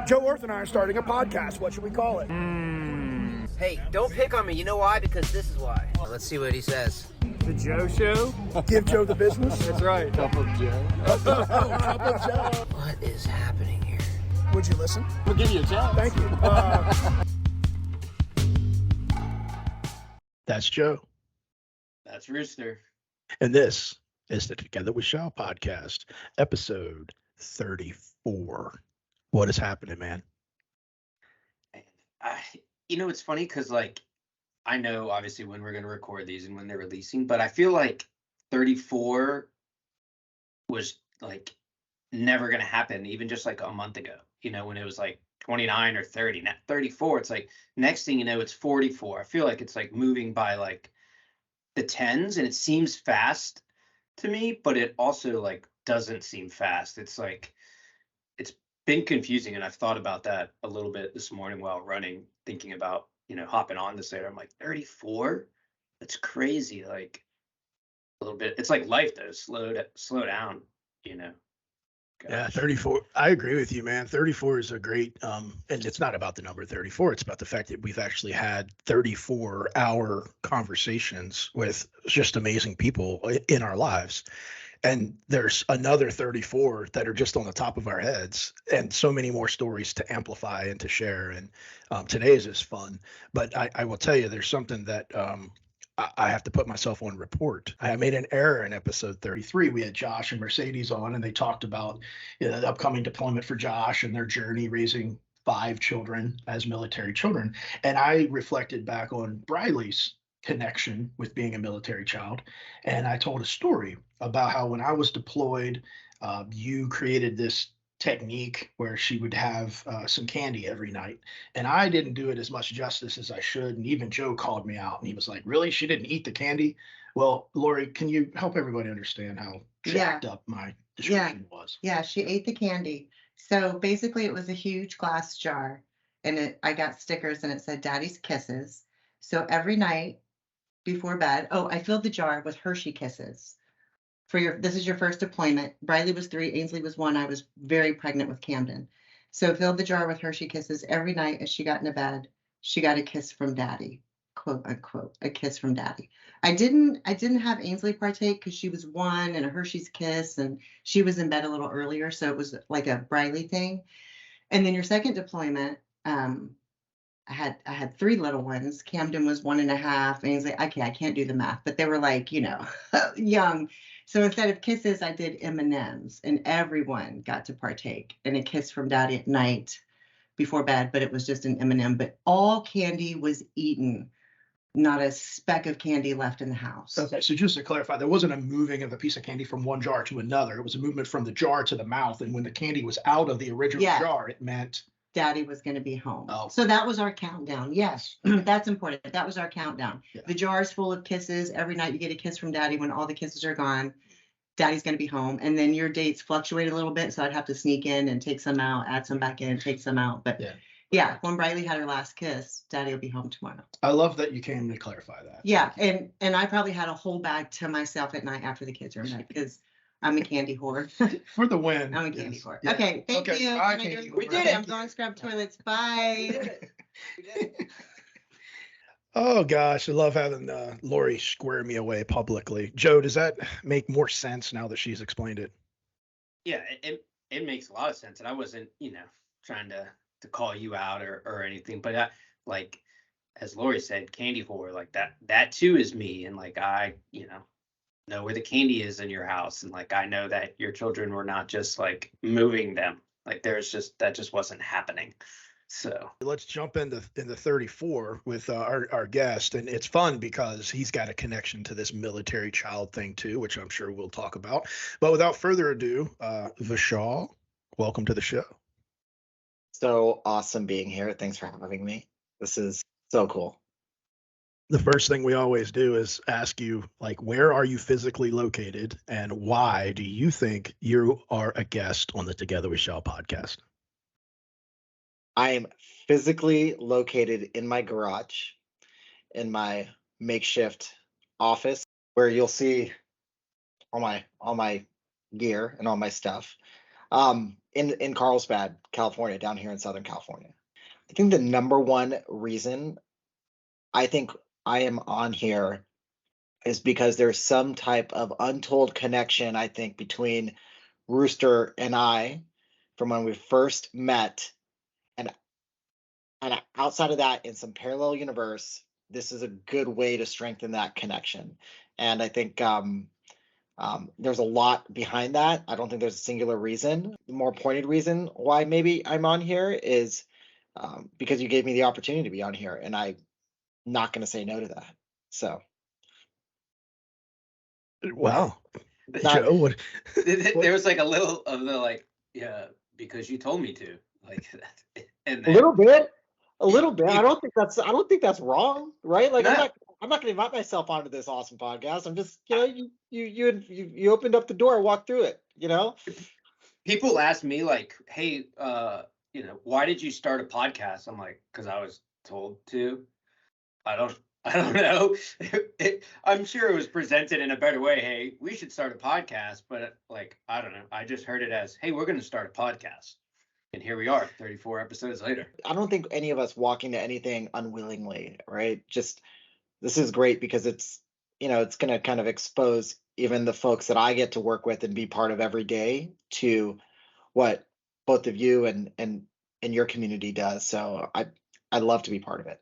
Joe Orth and I are starting a podcast. What should we call it? Hey, don't pick on me. You know why? Because this is why. Let's see what he says. The Joe Show? Give Joe the business? That's right. Cup of Joe. Cup of Joe. What is happening here? Would you listen? We'll give you a chance. Thank you. That's Joe. That's Rooster. And this is the Together We Shall podcast, episode 34. What is happening, man? It's funny because, I know obviously when we're going to record these and when they're releasing, but I feel like 34 was never going to happen, even just a month ago, when it was 29 or 30. Now 34, it's next thing you know, it's 44. I feel like it's moving by the tens, and it seems fast to me, but it also doesn't seem fast. It's it's been confusing, and I've thought about that a little bit this morning while running, thinking about hopping on this later. I'm 34. That's crazy. A little bit. It's like life though. Slow down. Gosh. Yeah, 34. I agree with you, man. 34 is a great, and it's not about the number 34. It's about the fact that we've actually had 34-hour conversations with just amazing people in our lives. And there's another 34 that are just on the top of our heads, and so many more stories to amplify and to share. And today's is fun. But I will tell you, there's something that I have to put myself on report. I made an error in episode 33. We had Josh and Mercedes on, and they talked about the upcoming deployment for Josh and their journey raising 5 children as military children. And I reflected back on Briley's connection with being a military child. And I told a story about how when I was deployed, you created this technique where she would have some candy every night. And I didn't do it as much justice as I should. And even Joe called me out and he was like, really? She didn't eat the candy? Well, Lori, can you help everybody understand how jacked up my description was? Yeah, she ate the candy. So basically it was a huge glass jar, and I got stickers and it said Daddy's Kisses. So every night before bed, I filled the jar with Hershey Kisses. This is your first deployment. Briley was 3, Ainsley was 1. I was very pregnant with Camden. So filled the jar with Hershey Kisses every night as she got into bed. She got a kiss from Daddy, quote unquote, a kiss from Daddy. I didn't have Ainsley partake because she was 1 and a Hershey's kiss, and she was in bed a little earlier, so it was like a Briley thing. And then your second deployment, I had 3 little ones. Camden was 1.5. Ainsley, I can't do the math, but they were young. So instead of kisses, I did M&Ms, and everyone got to partake in a kiss from Daddy at night before bed, but it was just an M&M. But all candy was eaten, not a speck of candy left in the house. Okay, so just to clarify, there wasn't a moving of a piece of candy from one jar to another. It was a movement from the jar to the mouth, and when the candy was out of the original jar, it meant Daddy was going to be home. Oh. So that was our countdown. Yes, that's important. That was our countdown. Yeah. The jar's full of kisses. Every night you get a kiss from Daddy. When all the kisses are gone, Daddy's going to be home. And then your dates fluctuate a little bit, so I'd have to sneak in and take some out, add some back in, take some out. But yeah, when Briley had her last kiss, Daddy will be home tomorrow. I love that you came to clarify that. Yeah, and I probably had a whole bag to myself at night after the kids are in bed because I'm a candy whore. For the win. I'm a candy whore. Yeah. Okay, thank you. Bye, candy We whore. did it. I'm going to scrub toilets. Bye. Oh gosh, I love having Lori square me away publicly. Joe, does that make more sense now that she's explained it? Yeah, it makes a lot of sense, and I wasn't trying to call you out or anything, but as Lori said, candy whore, that too is me, and I know where the candy is in your house, and I know that your children were not just moving them, that just wasn't happening. So let's jump into 34 with our guest, and it's fun because he's got a connection to this military child thing too, which I'm sure we'll talk about. But without further ado, Vishal, welcome to the show. So awesome being here. Thanks for having me. This is so cool. The first thing we always do is ask you, where are you physically located, and why do you think you are a guest on the Together We Shall podcast? I am physically located in my garage, in my makeshift office, where you'll see all my gear and all my stuff. In Carlsbad, California, down here in Southern California. I think the number one reason I think I am on here is because there's some type of untold connection, I think, between Rooster and I from when we first met. And outside of that, in some parallel universe, this is a good way to strengthen that connection. And I think there's a lot behind that. I don't think there's a singular reason. The more pointed reason why maybe I'm on here is because you gave me the opportunity to be on here, and I'm not going to say no to that. So, Wow. Not- Joe, what? There was like a little of the like, yeah, because you told me to, like, and a then, little bit. I you- don't think that's wrong, right? Like No. I'm not going to invite myself onto this awesome podcast. I'm just, you opened up the door, walked through it, people ask me like, hey, why did you start a podcast? I'm like, because I was told to. I don't know. I'm sure it was presented in a better way. Hey, we should start a podcast, but like, I don't know. I just heard it as, hey, we're going to start a podcast. And here we are, 34 episodes later. I don't think any of us walk into anything unwillingly, right? Just this is great because it's going to kind of expose even the folks that I get to work with and be part of every day to what both of you and your community does. So I'd love to be part of it.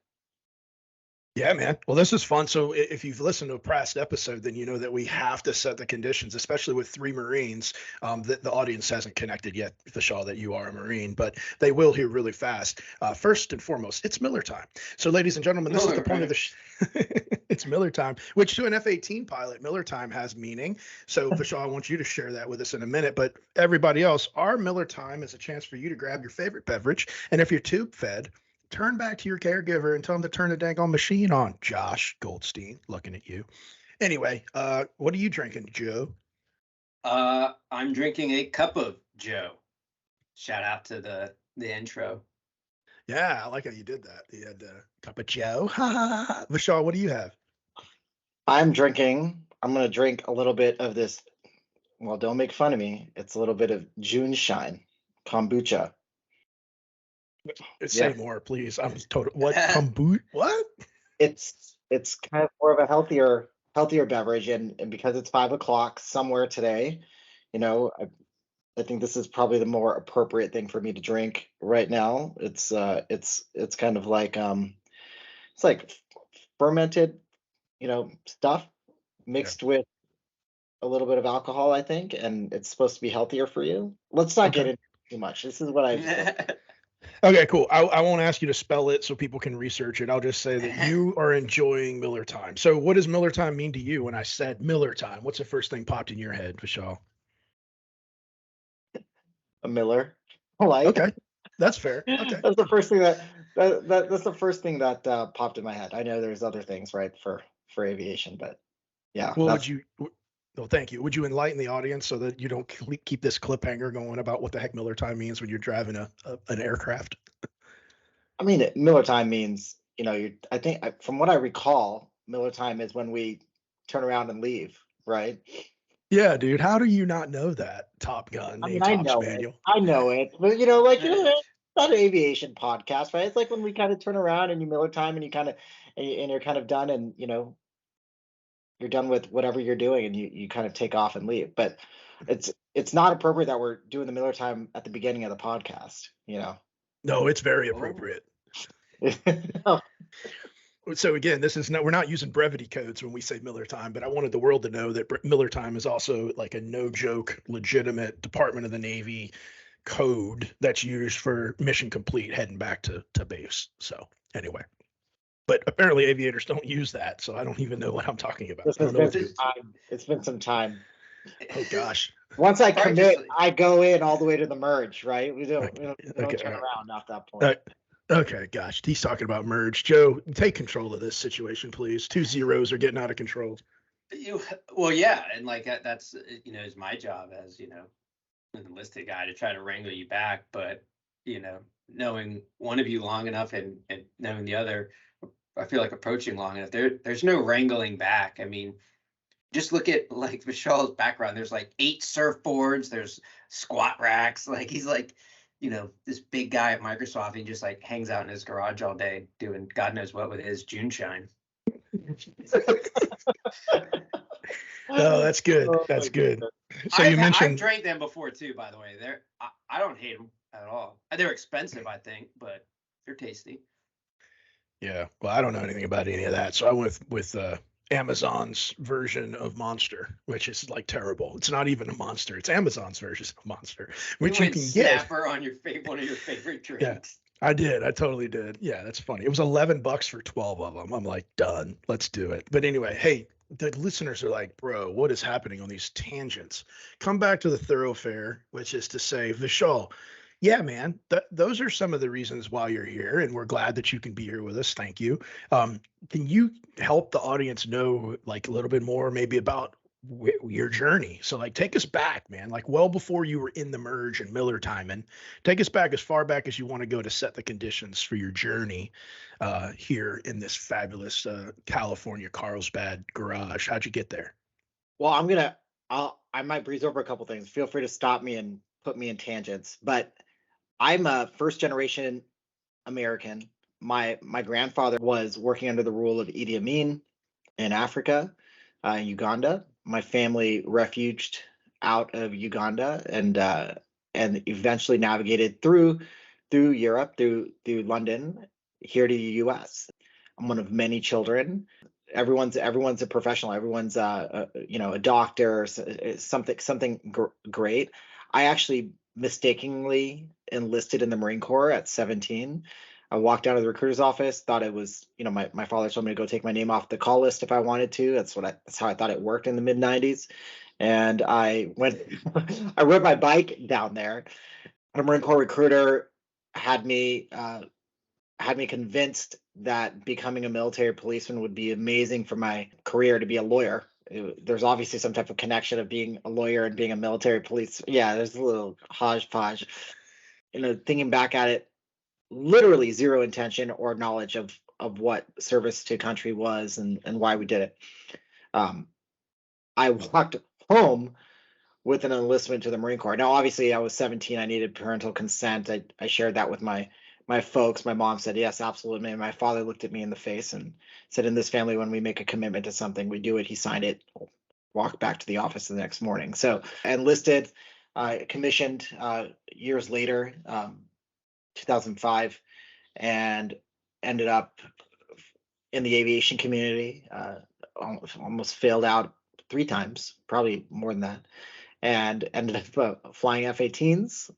Yeah, man. Well, this is fun. So if you've listened to a past episode, then you know that we have to set the conditions, especially with 3 Marines. That the audience hasn't connected yet, Vishal, that you are a Marine, but they will here really fast. First and foremost, it's Miller time. So, ladies and gentlemen, this is the point of the it's Miller time, which to an F-18 pilot, Miller time has meaning. So, Vishal, I want you to share that with us in a minute. But everybody else, our Miller time is a chance for you to grab your favorite beverage. And if you're tube fed, turn back to your caregiver and tell them to turn the dang on machine on. Josh Goldstein, looking at you. Anyway, what are you drinking, Joe? I'm drinking a cup of Joe. Shout out to the intro. Yeah, I like how you did that. You had a cup of Joe. Vishal, what do you have? I'm going to drink a little bit of this. Well, don't make fun of me. It's a little bit of June Shine kombucha. Say more, please. I'm total. What kombucha? What? It's kind of more of a healthier beverage, and because it's 5 o'clock somewhere today, I think this is probably the more appropriate thing for me to drink right now. It's kind of like it's like fermented, stuff mixed with a little bit of alcohol, I think, and it's supposed to be healthier for you. Let's not get into too much. This is what I've Okay, cool. I won't ask you to spell it so people can research it. I'll just say that you are enjoying Miller time. So what does Miller time mean to you when I said Miller time? What's the first thing popped in your head, Vishal? a Miller Light. Okay, that's fair. Okay. That's the first thing that's the first thing that popped in my head. I know there's other things, right, for aviation, but yeah. Well, thank you. Would you enlighten the audience so that you don't keep this cliffhanger going about what the heck Miller time means when you're driving an aircraft? I mean, Miller time means, I think from what I recall, Miller time is when we turn around and leave, right? Yeah, dude. How do you not know that? Top Gun, I mean, Top's I know manual. it. I know it, but it's not an aviation podcast, right? It's like when we kind of turn around and you Miller time and you kind of and you're kind of done, and you're done with whatever you're doing, and you kind of take off and leave. But it's not appropriate that we're doing the Miller time at the beginning of the podcast. No, it's very appropriate. So again, we're not using brevity codes when we say Miller time, but I wanted the world to know that Miller time is also like a no joke, legitimate Department of the Navy code that's used for mission complete heading back to base. So anyway, but apparently aviators don't use that, so I don't even know what I'm talking about. It's been some time. Oh gosh. Once I commit, I go in all the way to the merge, right? We don't turn around at that point. Okay, gosh, he's talking about merge. Joe, take control of this situation, please. 2 zeros are getting out of control. Well, yeah, and like that's is my job as an enlisted guy to try to wrangle you back, but knowing one of you long enough and knowing the other, I feel like approaching long enough, there's no wrangling back. I mean, just look at like Vishal's background. There's like 8 surfboards. There's squat racks. Like he's like, you know, this big guy at Microsoft. He just like hangs out in his garage all day doing God knows what with his June shine. No, that's good. Oh That's my good. goodness. So you I've mentioned, drank them before too, by the way. I don't hate them at all. They're expensive, I think, but they're tasty. yeah. Well, I don't know anything about any of that, so I went with Amazon's version of Monster, which is like terrible. It's not even a Monster. It's Amazon's version of Monster, which you went can get. Snapper on your one of your favorite Yeah. drinks. I did. I totally did. Yeah, that's funny. It was $11 for 12 of them. I'm like, done. Let's do it. But anyway, hey, the listeners are like, bro, what is happening on these tangents? Come back to the thoroughfare, which is to say, Vishal, yeah, man, those are some of the reasons why you're here, and we're glad that you can be here with us. Thank you. Can you help the audience know like a little bit more, maybe about your journey? So like, take us back, man, like well before you were in the merge and Miller timing. Take us back as far back as you want to go to set the conditions for your journey here in this fabulous California Carlsbad garage. How'd you get there? Well, I might breeze over a couple things. Feel free to stop me and put me in tangents. But I'm a first generation American. My grandfather was working under the rule of Idi Amin in Africa, Uganda. My family refuged out of Uganda and eventually navigated through Europe, through London, here to the U.S. I'm one of many children. Everyone's a professional. Everyone's a doctor, something great. I actually mistakenly enlisted in the Marine Corps at 17. I walked out of the recruiter's office, thought it was, my father told me to go take my name off the call list if I wanted to. That's how I thought it worked in the mid 90s. And I went, I rode my bike down there. And a Marine Corps recruiter had me convinced that becoming a military policeman would be amazing for my career to be a lawyer. There's obviously some type of connection of being a lawyer and being a military police. Yeah, there's a little hodgepodge. Thinking back at it, literally zero intention or knowledge of what service to country was and why we did it. I walked home with an enlistment to the Marine Corps. Now, obviously, I was 17. I needed parental consent. I shared that with my folks. My mom said, yes, absolutely. And my father looked at me in the face and said, in this family, when we make a commitment to something, we do it. He signed it, walked back to the office the next morning. So I enlisted, commissioned years later, 2005, and ended up in the aviation community, almost failed out 3 times, probably more than that. And ended up flying F-18s,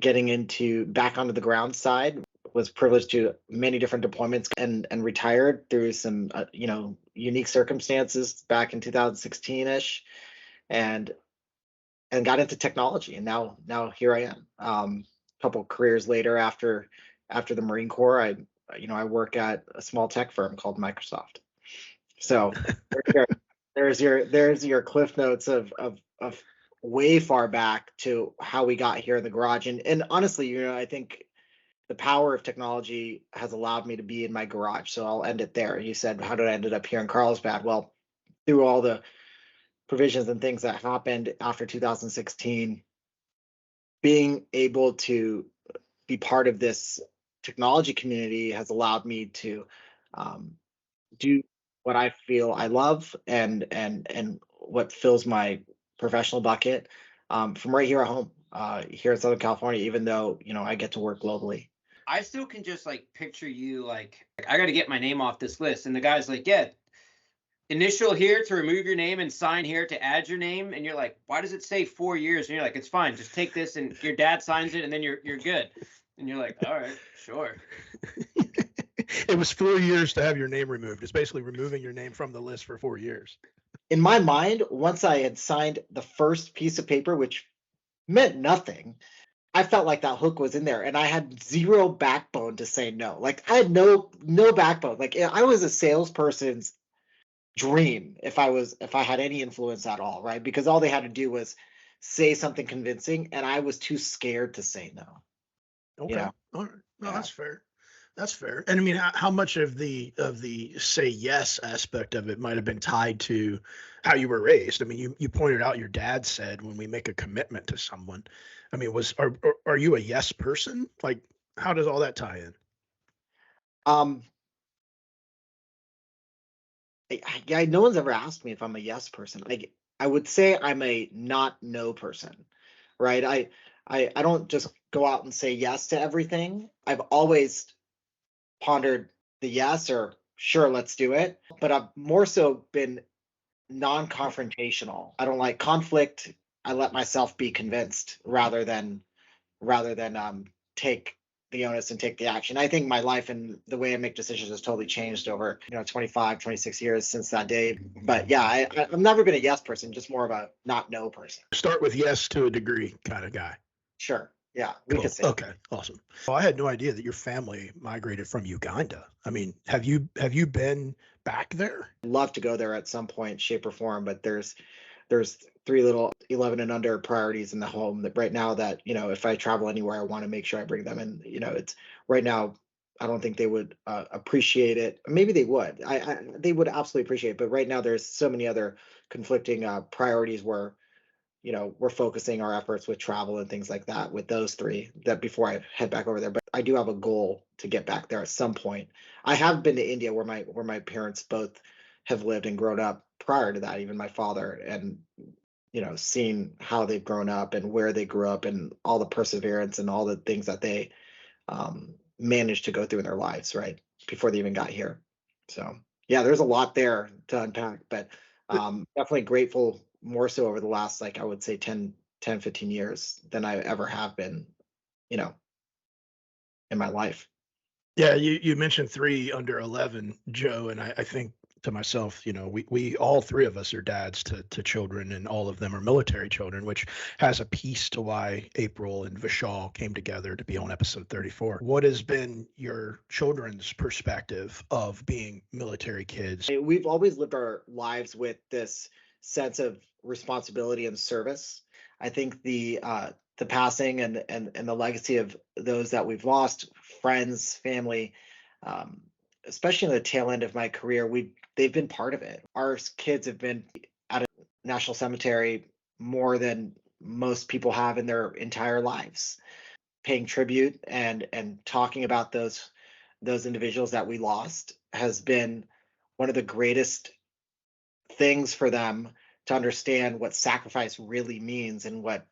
getting back onto the ground side, was privileged to many different deployments and retired through some, unique circumstances back in 2016-ish and got into technology. And now here I am. A couple of careers later after the Marine Corps, I work at a small tech firm called Microsoft. So there's your cliff notes of way far back to how we got here in the garage. And honestly, I think the power of technology has allowed me to be in my garage. So I'll end it there. You said, how did I ended up here in Carlsbad? Well, through all the provisions and things that happened after 2016, being able to be part of this technology community has allowed me to do what I feel I love and what fills my professional bucket from right here at home, here in Southern California, even though, I get to work globally. I still can just like picture you like I got to get my name off this list. And the guy's like, yeah, initial here to remove your name and sign here to add your name. And you're like, why does it say 4 years? And you're like, it's fine. Just take this and your dad signs it and then you're good. And you're like, all right, sure. It was 4 years to have your name removed. It's basically removing your name from the list for 4 years. In my mind, once I had signed the first piece of paper, which meant nothing, I felt like that hook was in there and I had zero backbone to say no. Like I had no backbone. Like I was a salesperson's dream if I had any influence at all, right? Because all they had to do was say something convincing and I was too scared to say no. Okay. All right. No, Yeah. that's fair. That's fair. And I mean, how much of the say yes aspect of it might have been tied to how you were raised? I mean, you pointed out your dad said when we make a commitment to someone. I mean, are you a yes person? Like, how does all that tie in? Um, yeah, no one's ever asked me if I'm a yes person. I would say I'm a not no person, right? I don't just go out and say yes to everything. I've always pondered the yes or sure, let's do it. But I've more so been non-confrontational. I don't like conflict. I let myself be convinced rather than take the onus and take the action. I think my life and the way I make decisions has totally changed over 25, 26 years since that day. But yeah, I've never been a yes person, just more of a not no person. Start with yes to a degree kind of guy. Sure. Yeah, we Cool. could say. Okay. Awesome. Well, I had no idea that your family migrated from Uganda. I mean, have you been back there? Love to go there at some point, shape or form, but there's three little 11 and under priorities in the home that right now that if I travel anywhere I want to make sure I bring them, and it's right now I don't think they would appreciate it. Maybe they would. They would absolutely appreciate it, but right now there's so many other conflicting priorities where we're focusing our efforts with travel and things like that with those three that before I head back over there. But I do have a goal to get back there at some point. I have been to India where my parents both have lived and grown up prior to that, even my father, and seeing how they've grown up and where they grew up and all the perseverance and all the things that they managed to go through in their lives, right? Before they even got here. So yeah, there's a lot there to unpack, but definitely grateful more so over the last, like I would say 10, 15 years than I ever have been, you know, in my life. Yeah, you mentioned 3 under 11, Joe, and I think to myself, we all 3 of us are dads to children, and all of them are military children, which has a piece to why April and Vishal came together to be on episode 34. What has been your children's perspective of being military kids? We've always lived our lives with this sense of responsibility and service. I think the passing and the legacy of those that we've lost, friends, family, um, especially in the tail end of my career, they've been part of it. Our kids have been at a national cemetery more than most people have in their entire lives, paying tribute and talking about those individuals that we lost has been one of the greatest things for them to understand what sacrifice really means and what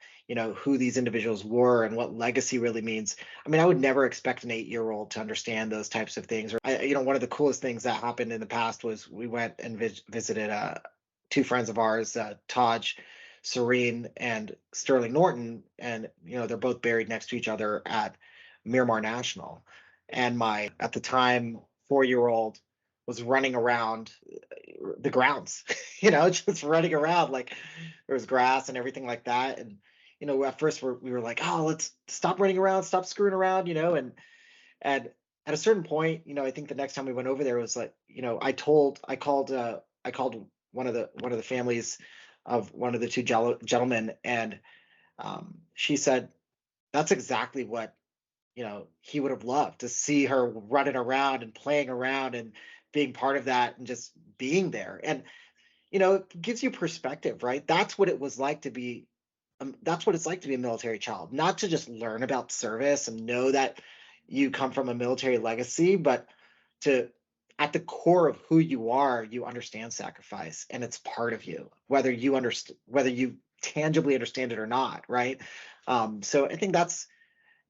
who these individuals were and what legacy really means. I mean, I would never expect an 8-year-old to understand those types of things. Or one of the coolest things that happened in the past was we went and visited 2 friends of ours, Taj Serene and Sterling Norton, and they're both buried next to each other at Miramar National. And my at the time 4-year-old was running around the grounds, just running around like there was grass and everything like that. And at first we were like, oh, let's stop running around, stop screwing around, and at a certain point, I think the next time we went over there was like, I called one of the families of one of the 2 gentlemen, and she said that's exactly what he would have loved to see her running around and playing around and being part of that and just being there. And it gives you perspective, right? That's what it was like to be. That's what it's like to be a military child, not to just learn about service and know that you come from a military legacy, but to at the core of who you are, you understand sacrifice and it's part of you, whether you tangibly understand it or not, right? So I think that's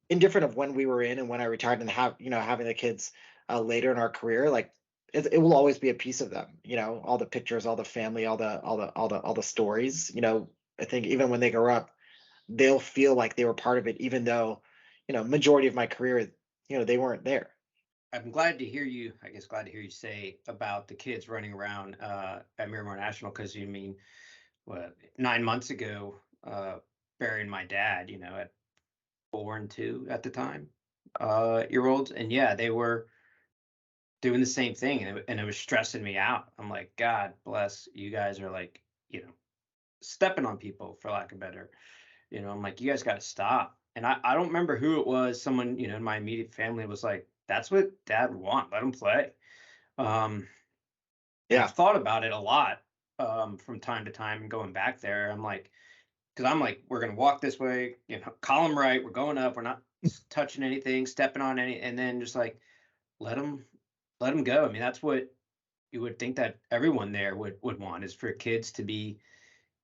indifferent of when we were in and when I retired and having the kids later in our career, like it will always be a piece of them, all the pictures, all the family, all the stories, I think even when they grow up, they'll feel like they were part of it, even though, majority of my career, they weren't there. I'm glad to hear you. I guess glad to hear you say about the kids running around at Miramar National, because you mean what 9 months ago, burying my dad. At 4 and 2 at the time, year olds, and yeah, they were doing the same thing, and it was stressing me out. I'm like, God bless you guys are like, stepping on people, for lack of better. I'm like, you guys got to stop. And I don't remember who it was. Someone, in my immediate family was like, that's what dad would want. Let him play. And Yeah. I've thought about it a lot from time to time and going back there. I'm like, because I'm like, we're gonna walk this way, column right, we're going up, we're not touching anything, stepping on any, and then just like let them go. I mean, that's what you would think that everyone there would want, is for kids to be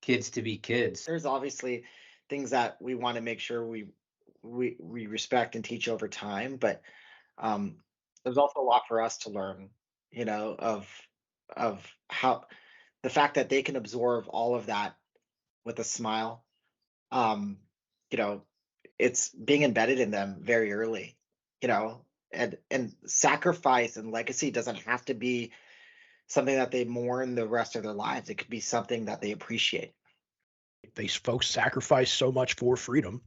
kids. There's obviously things that we want to make sure we respect and teach over time, but there's also a lot for us to learn, of how the fact that they can absorb all of that with a smile. um you know it's being embedded in them very early, and sacrifice and legacy doesn't have to be something that they mourn the rest of their lives. It could be something that they appreciate. These folks sacrificed so much for freedom,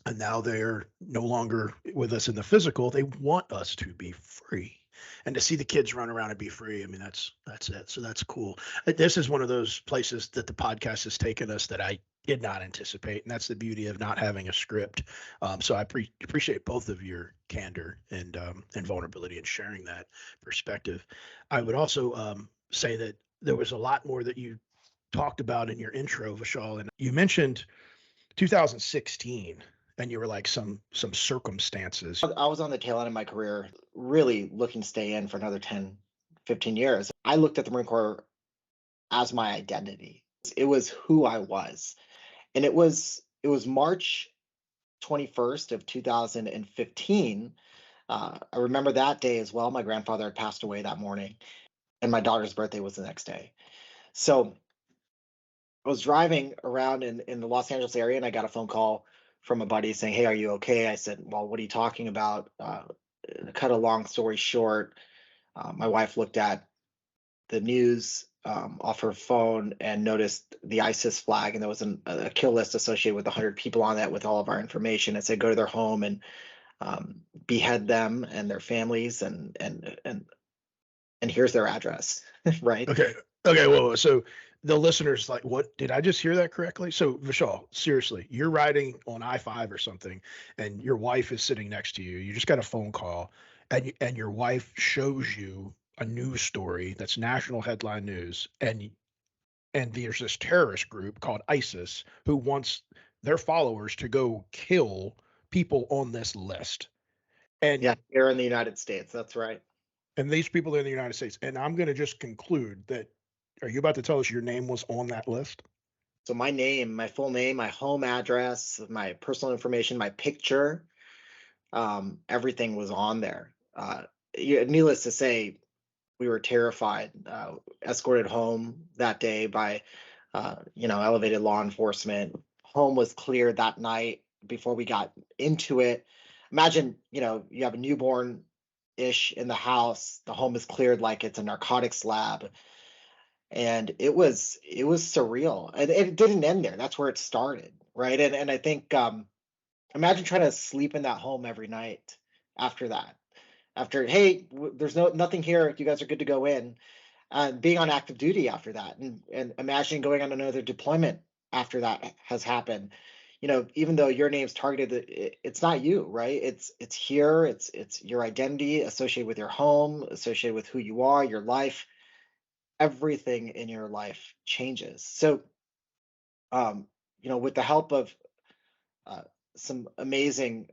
and now they're no longer with us in the physical. They want us to be free, and to see the kids run around and be free. I mean, that's it. So that's cool. This is one of those places that the podcast has taken us that I did not anticipate, and that's the beauty of not having a script. So I appreciate both of your candor and vulnerability and sharing that perspective. I would also say that there was a lot more that you talked about in your intro, Vishal, and you mentioned 2016, and you were like some circumstances. I was on the tail end of my career, really looking to stay in for another 10, 15 years. I looked at the Marine Corps as my identity. It was who I was. And it was March 21st of 2015. I remember that day as well. My grandfather had passed away that morning, and my daughter's birthday was the next day. So I was driving around in the Los Angeles area, and I got a phone call from a buddy saying, "Hey, are you okay?" I said, "Well, what are you talking about?" Cut a long story short, my wife looked at the news off her phone and noticed the ISIS flag, and there was a kill list associated with 100 people on that with all of our information. It said go to their home and behead them and their families, and here's their address, right? Okay. Okay. Well, so the listeners like, what did I just hear that correctly? So Vishal, seriously, you're riding on I-5 or something, and your wife is sitting next to you. You just got a phone call, and your wife shows you a news story that's national headline news, and there's this terrorist group called ISIS who wants their followers to go kill people on this list. And Yeah, here in the United States, that's right. and these people are in the United States. And I'm going to just conclude that, are you about to tell us your name was on that list? So my name, my full name, my home address, my personal information, my picture, everything was on there. Needless to say, we were terrified, escorted home that day by, elevated law enforcement. Home was cleared that night before we got into it. Imagine, you have a newborn ish in the house. The home is cleared like it's a narcotics lab. And it was surreal. And it didn't end there. That's where it started. Right. And I think, imagine trying to sleep in that home every night after that. After, hey, there's nothing here. You guys are good to go in. Being on active duty after that, and imagine going on another deployment after that has happened. Even though your name's targeted, it's not you, right? It's here. It's your identity associated with your home, associated with who you are, your life. Everything in your life changes. So, with the help of some amazing,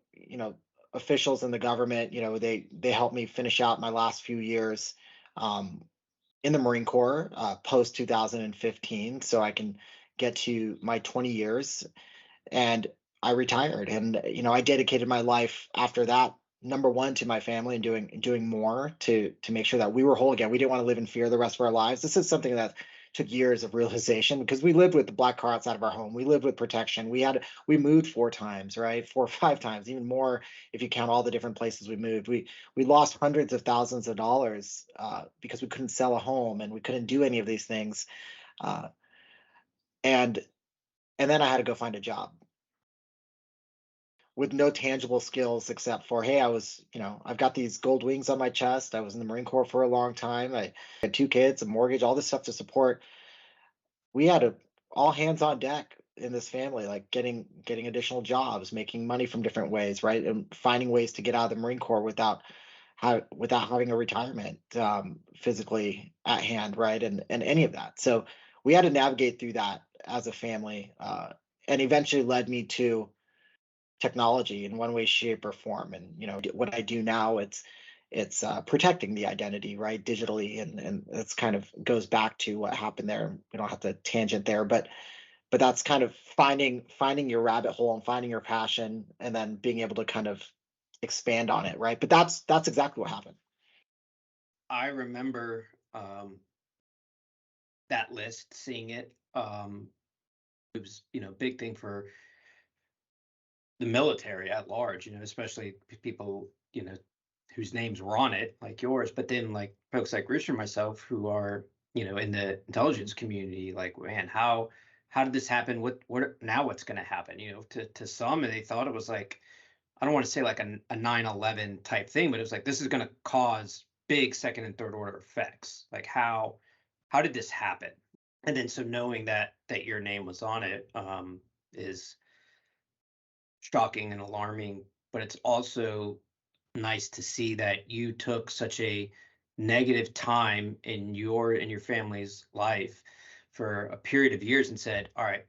officials in the government, they helped me finish out my last few years in the Marine Corps post 2015, so I can get to my 20 years. And I retired, and I dedicated my life after that, number one, to my family, and doing more to make sure that we were whole again. We didn't want to live in fear the rest of our lives. This is something that took years of realization, because we lived with the black car outside of our home. We lived with protection. We moved 4 times, right? 4 or 5 times, even more if you count all the different places we moved. We lost hundreds of thousands of dollars because we couldn't sell a home, and we couldn't do any of these things. And then I had to go find a job with no tangible skills except for, hey, I've got these gold wings on my chest. I was in the Marine Corps for a long time. I had 2 kids, a mortgage, all this stuff to support. We had all hands on deck in this family, like getting additional jobs, making money from different ways, right? And finding ways to get out of the Marine Corps without without having a retirement physically at hand, right? And any of that. So we had to navigate through that as a family, and eventually led me to technology in one way, shape, or form. And what I do now, it's protecting the identity, right, digitally, and it's kind of goes back to what happened there. We don't have to tangent there, but that's kind of finding your rabbit hole and finding your passion, and then being able to kind of expand on it, right? But that's exactly what happened. I remember that list, seeing it. It was, big thing for the military at large, especially people, whose names were on it, like yours. But then like folks like Rich and myself who are, in the intelligence community, like, man, how did this happen? What now what's going to happen? To some, and they thought it was like, I don't want to say like a 9/11 type thing, but it was like, this is going to cause big second and third order effects. Like how did this happen? And then so knowing that your name was on it is shocking and alarming, but it's also nice to see that you took such a negative time in your family's life for a period of years and said, all right,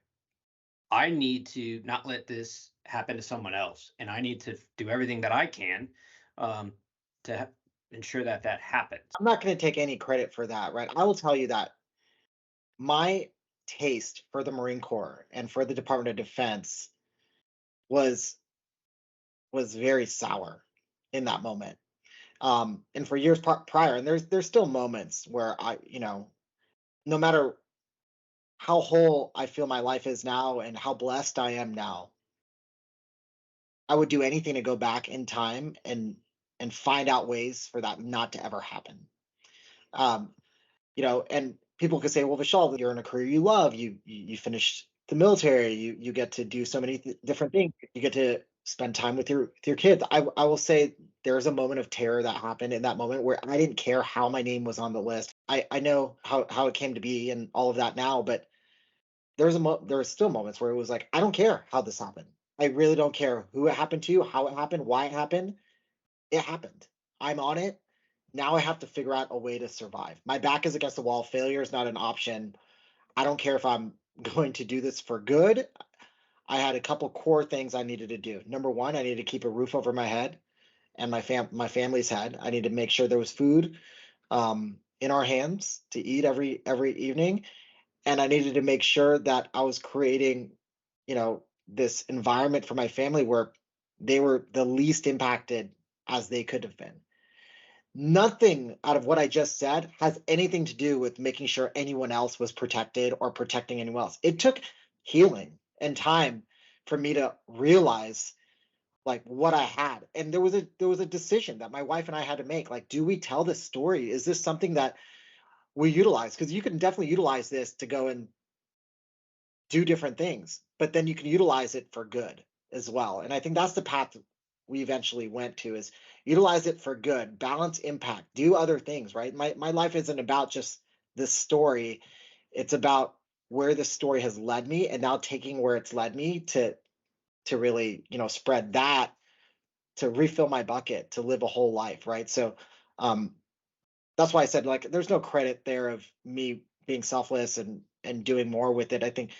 I need to not let this happen to someone else, and I need to do everything that I can to ensure that happens. I'm not going to take any credit for that, right? I will tell you that my taste for the Marine Corps and for the Department of Defense was very sour in that moment. And for years prior, and there's still moments where no matter how whole I feel my life is now and how blessed I am now, I would do anything to go back in time and find out ways for that not to ever happen. And people could say, well, Vishal, you're in a career you love. You finished the military. You get to do so many different things. You get to spend time with your kids. I will say there's a moment of terror that happened in that moment where I didn't care how my name was on the list. I know how it came to be and all of that now, but there are still moments where it was like, I don't care how this happened. I really don't care who it happened to, how it happened, why it happened. It happened. I'm on it. Now I have to figure out a way to survive. My back is against the wall. Failure is not an option. I don't care if I'm going to do this for good. I had a couple core things I needed to do. Number one, I needed to keep a roof over my head and my family's head. I needed to make sure there was food in our hands to eat every evening, and I needed to make sure that I was creating, this environment for my family where they were the least impacted as they could have been. Nothing out of what I just said has anything to do with making sure anyone else was protected or protecting anyone else. It took healing and time for me to realize like what I had. And there was a decision that my wife and I had to make. Like, do we tell this story? Is this something that we utilize? Because you can definitely utilize this to go and do different things, but then you can utilize it for good as well. And I think that's the path we eventually went to, is utilize it for good, balance impact, do other things, right? My life isn't about just this story. It's about where the story has led me, and now taking where it's led me to really, spread that, to refill my bucket, to live a whole life, right? So that's why I said, like, there's no credit there of me being selfless and doing more with it. I think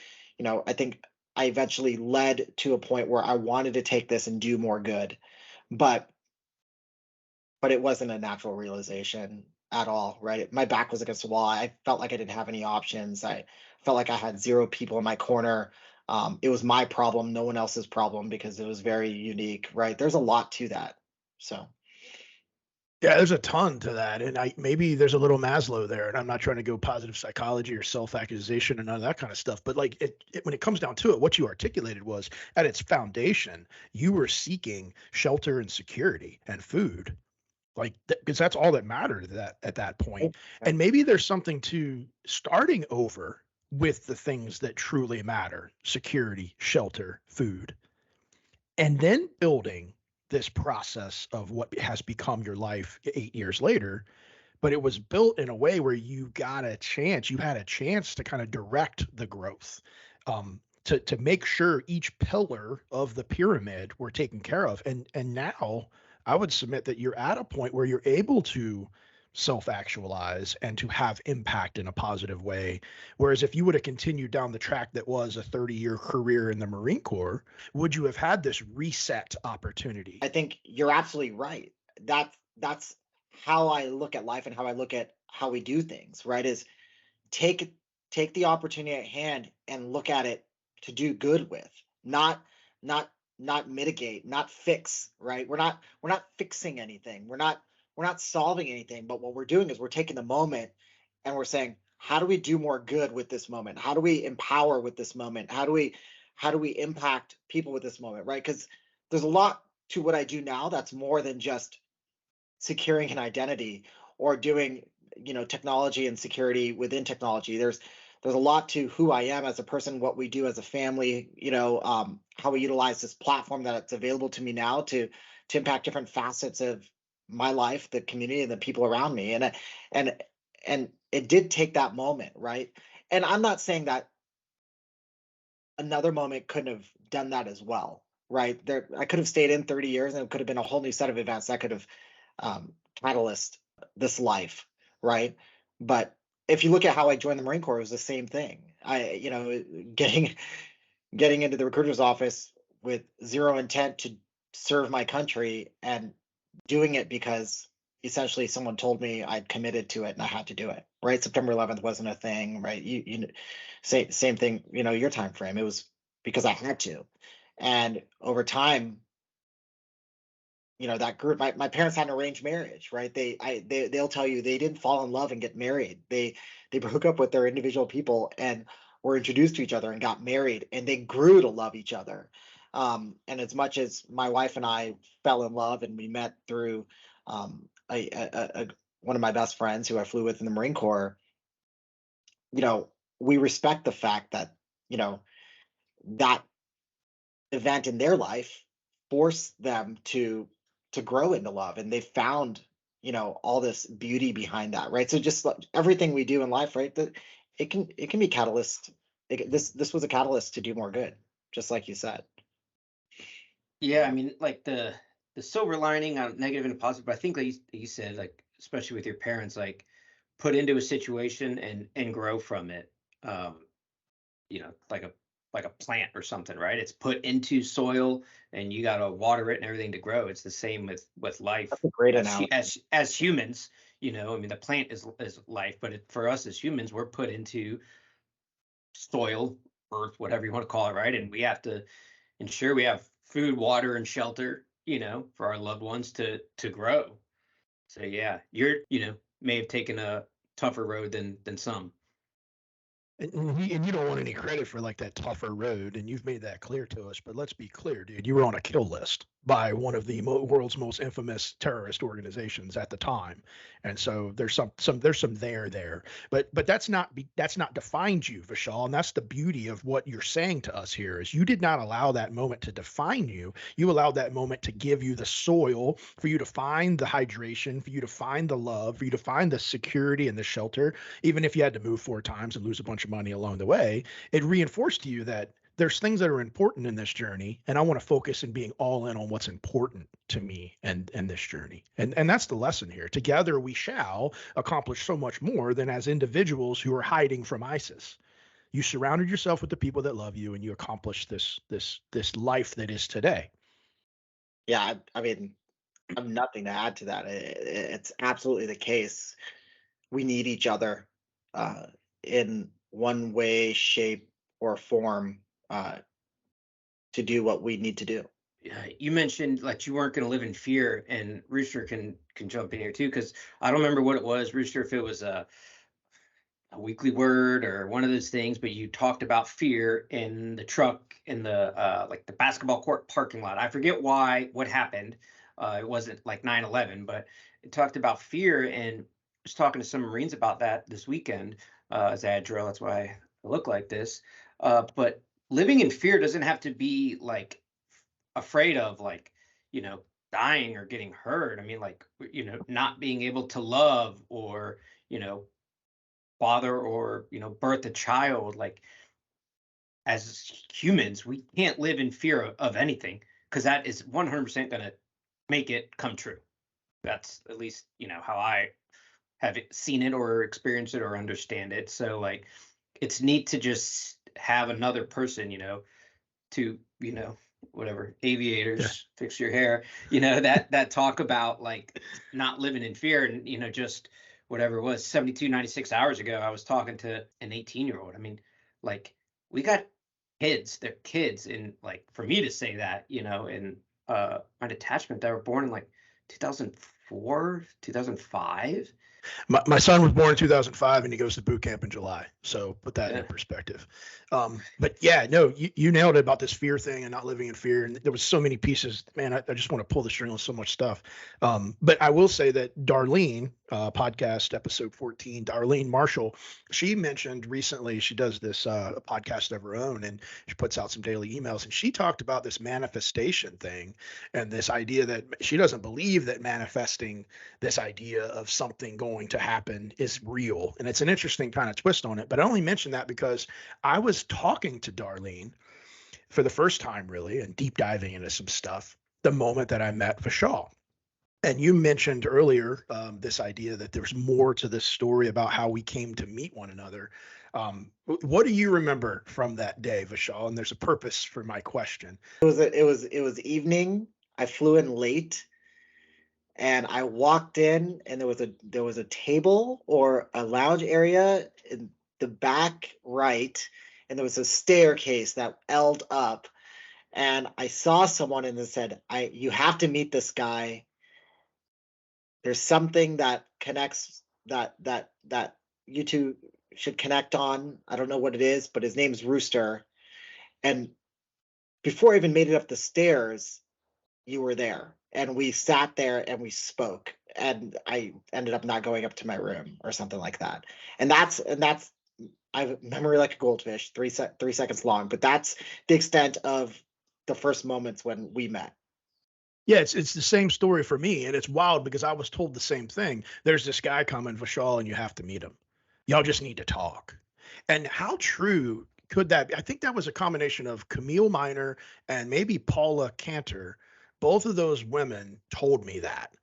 I eventually led to a point where I wanted to take this and do more good, but it wasn't a natural realization at all, right? My back was against the wall. I felt like I didn't have any options. I felt like I had zero people in my corner. It was my problem, no one else's problem, because it was very unique, right? There's a lot to that. So. Yeah, there's a ton to that. And maybe there's a little Maslow there, and I'm not trying to go positive psychology or self-accusation and none of that kind of stuff. But like when it comes down to it, what you articulated was, at its foundation, you were seeking shelter and security and food. Like, because that's all that mattered at that point. And maybe there's something to starting over with the things that truly matter: security, shelter, food, and then building this process of what has become your life 8 years later. But it was built in a way where you had a chance to kind of direct the growth, to make sure each pillar of the pyramid were taken care of. And now I would submit that you're at a point where you're able to self-actualize and to have impact in a positive way. Whereas if you would have continued down the track that was a 30-year career in the Marine Corps, would you have had this reset opportunity? I think you're absolutely right. That's how I look at life and how I look at how we do things, right? Is take the opportunity at hand and look at it to do good with, not not not mitigate, not fix, right? We're not fixing anything. We're not solving anything, but what we're doing is we're taking the moment and we're saying, how do we do more good with this moment? How do we empower with this moment? How do we impact people with this moment, right? Because there's a lot to what I do now that's more than just securing an identity or doing technology and security within technology. There's a lot to who I am as a person, what we do as a family, how we utilize this platform that it's available to me now to impact different facets of my life, the community, and the people around me. And it did take that moment, right? And I'm not saying that another moment couldn't have done that as well, right? I could have stayed in 30 years and it could have been a whole new set of events that could have catalyst this life, right? But if you look at how I joined the Marine Corps, it was the same thing. Getting into the recruiter's office with zero intent to serve my country and doing it because essentially someone told me I'd committed to it and I had to do it, right? September 11th wasn't a thing, right? Same thing, your time frame. It was because I had to. And over time, that group, my parents had an arranged marriage, right? They'll tell you they didn't fall in love and get married. They hook up with their individual people and were introduced to each other and got married, and they grew to love each other. And as much as my wife and I fell in love and we met through one of my best friends who I flew with in the Marine Corps, we respect the fact that that event in their life forced them to grow into love, and they found all this beauty behind that, right? So just like everything we do in life, right, that it can be catalyst. This was a catalyst to do more good, just like you said. Yeah, I mean, like the silver lining on negative and positive, but I think like you said, like especially with your parents, like put into a situation and grow from it. Like a plant or something, right? It's put into soil and you got to water it and everything to grow. It's the same with life That's a great as analogy. as humans. I mean, the plant is life, but for us as humans, we're put into soil, earth, whatever you want to call it, right? And we have to ensure we have food, water, and shelter, for our loved ones to grow. So yeah, you're may have taken a tougher road than some. And you don't want any credit for like that tougher road, and you've made that clear to us. But let's be clear, dude, you were on a kill list by one of the world's most infamous terrorist organizations at the time, and so there's some there. But that's not defined you, Vishal, and that's the beauty of what you're saying to us here is you did not allow that moment to define you. You allowed that moment to give you the soil for you to find the hydration, for you to find the love, for you to find the security and the shelter, even if you had to move 4 times and lose a bunch of money along the way. It reinforced to you that there's things that are important in this journey, and I want to focus in being all in on what's important to me and this journey. And that's the lesson here. Together we shall accomplish so much more than as individuals who are hiding from ISIS. You surrounded yourself with the people that love you, and you accomplished this life that is today. Yeah, I mean, I have nothing to add to that. It's absolutely the case. We need each other in one way, shape, or form to do what we need to do. Yeah, you mentioned like you weren't going to live in fear, and Rooster can jump in here too, because I don't remember what it was, Rooster, if it was a weekly word or one of those things, but you talked about fear in the truck in the like the basketball court parking lot. I forget what happened. It wasn't like 9/11, but it talked about fear, and I was talking to some Marines about that this weekend as I had drill. That's why I look like this. But living in fear doesn't have to be like afraid of like, dying or getting hurt. I mean, like, not being able to love or, father or, birth a child. Like, as humans, we can't live in fear of anything because that is 100% going to make it come true. That's at least, how I have seen it or experienced it or understand it. So like, it's neat to just have another person, to, whatever, aviators, fix your hair, that talk about like not living in fear. And, just whatever it was, 96 hours ago, I was talking to an 18-year-old. I mean, like, we got kids, they're kids. And like, for me to say that, in my detachment, that were born in like 2004, 2005. My son was born in 2005 and he goes to boot camp in July. So put that in perspective. But yeah, no, you nailed it about this fear thing and not living in fear. And there was so many pieces, man, I just want to pull the string on so much stuff. But I will say that Darlene, podcast episode 14, Darlene Marshall, she mentioned recently, she does this podcast of her own and she puts out some daily emails, and she talked about this manifestation thing and this idea that she doesn't believe that manifesting this idea of something going to happen is real. And it's an interesting kind of twist on it. But I only mention that because I was talking to Darlene for the first time, really, and deep diving into some stuff the moment that I met Vishal. And you mentioned earlier this idea that there's more to this story about how we came to meet one another. What do you remember from that day, Vishal? And there's a purpose for my question. It was evening. I flew in late, and I walked in, and there was a table or a lounge area in the back right, and there was a staircase that elled up, and I saw someone and it said, you have to meet this guy. There's something that connects that you two should connect on. I don't know what it is, but his name's Rooster. And before I even made it up the stairs, you were there. And we sat there and we spoke. And I ended up not going up to my room or something like that. And that's I have a memory like a goldfish, 3 seconds long. But that's the extent of the first moments when we met. Yeah, it's the same story for me, and it's wild because I was told the same thing. There's this guy coming, Vishal, and you have to meet him. Y'all just need to talk. And how true could that be? I think that was a combination of Camille Miner and maybe Paula Cantor. Both of those women told me that,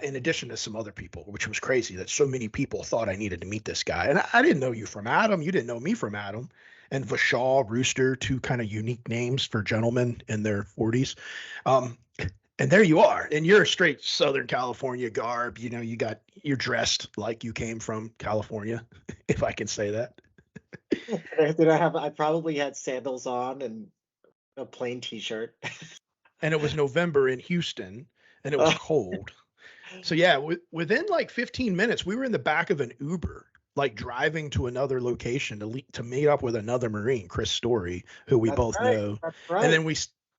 in addition to some other people, which was crazy that so many people thought I needed to meet this guy. And I didn't know you from Adam. You didn't know me from Adam. And Vishal, Rooster, two kind of unique names for gentlemen in their 40s. And there you are, and you're a straight Southern California garb. You're dressed like you came from California, if I can say that. I probably had sandals on and a plain t-shirt. And it was November in Houston, and it was cold. So yeah, within like 15 minutes, we were in the back of an Uber, like driving to another location to meet up with another Marine, Chris Story, who we both know. That's right.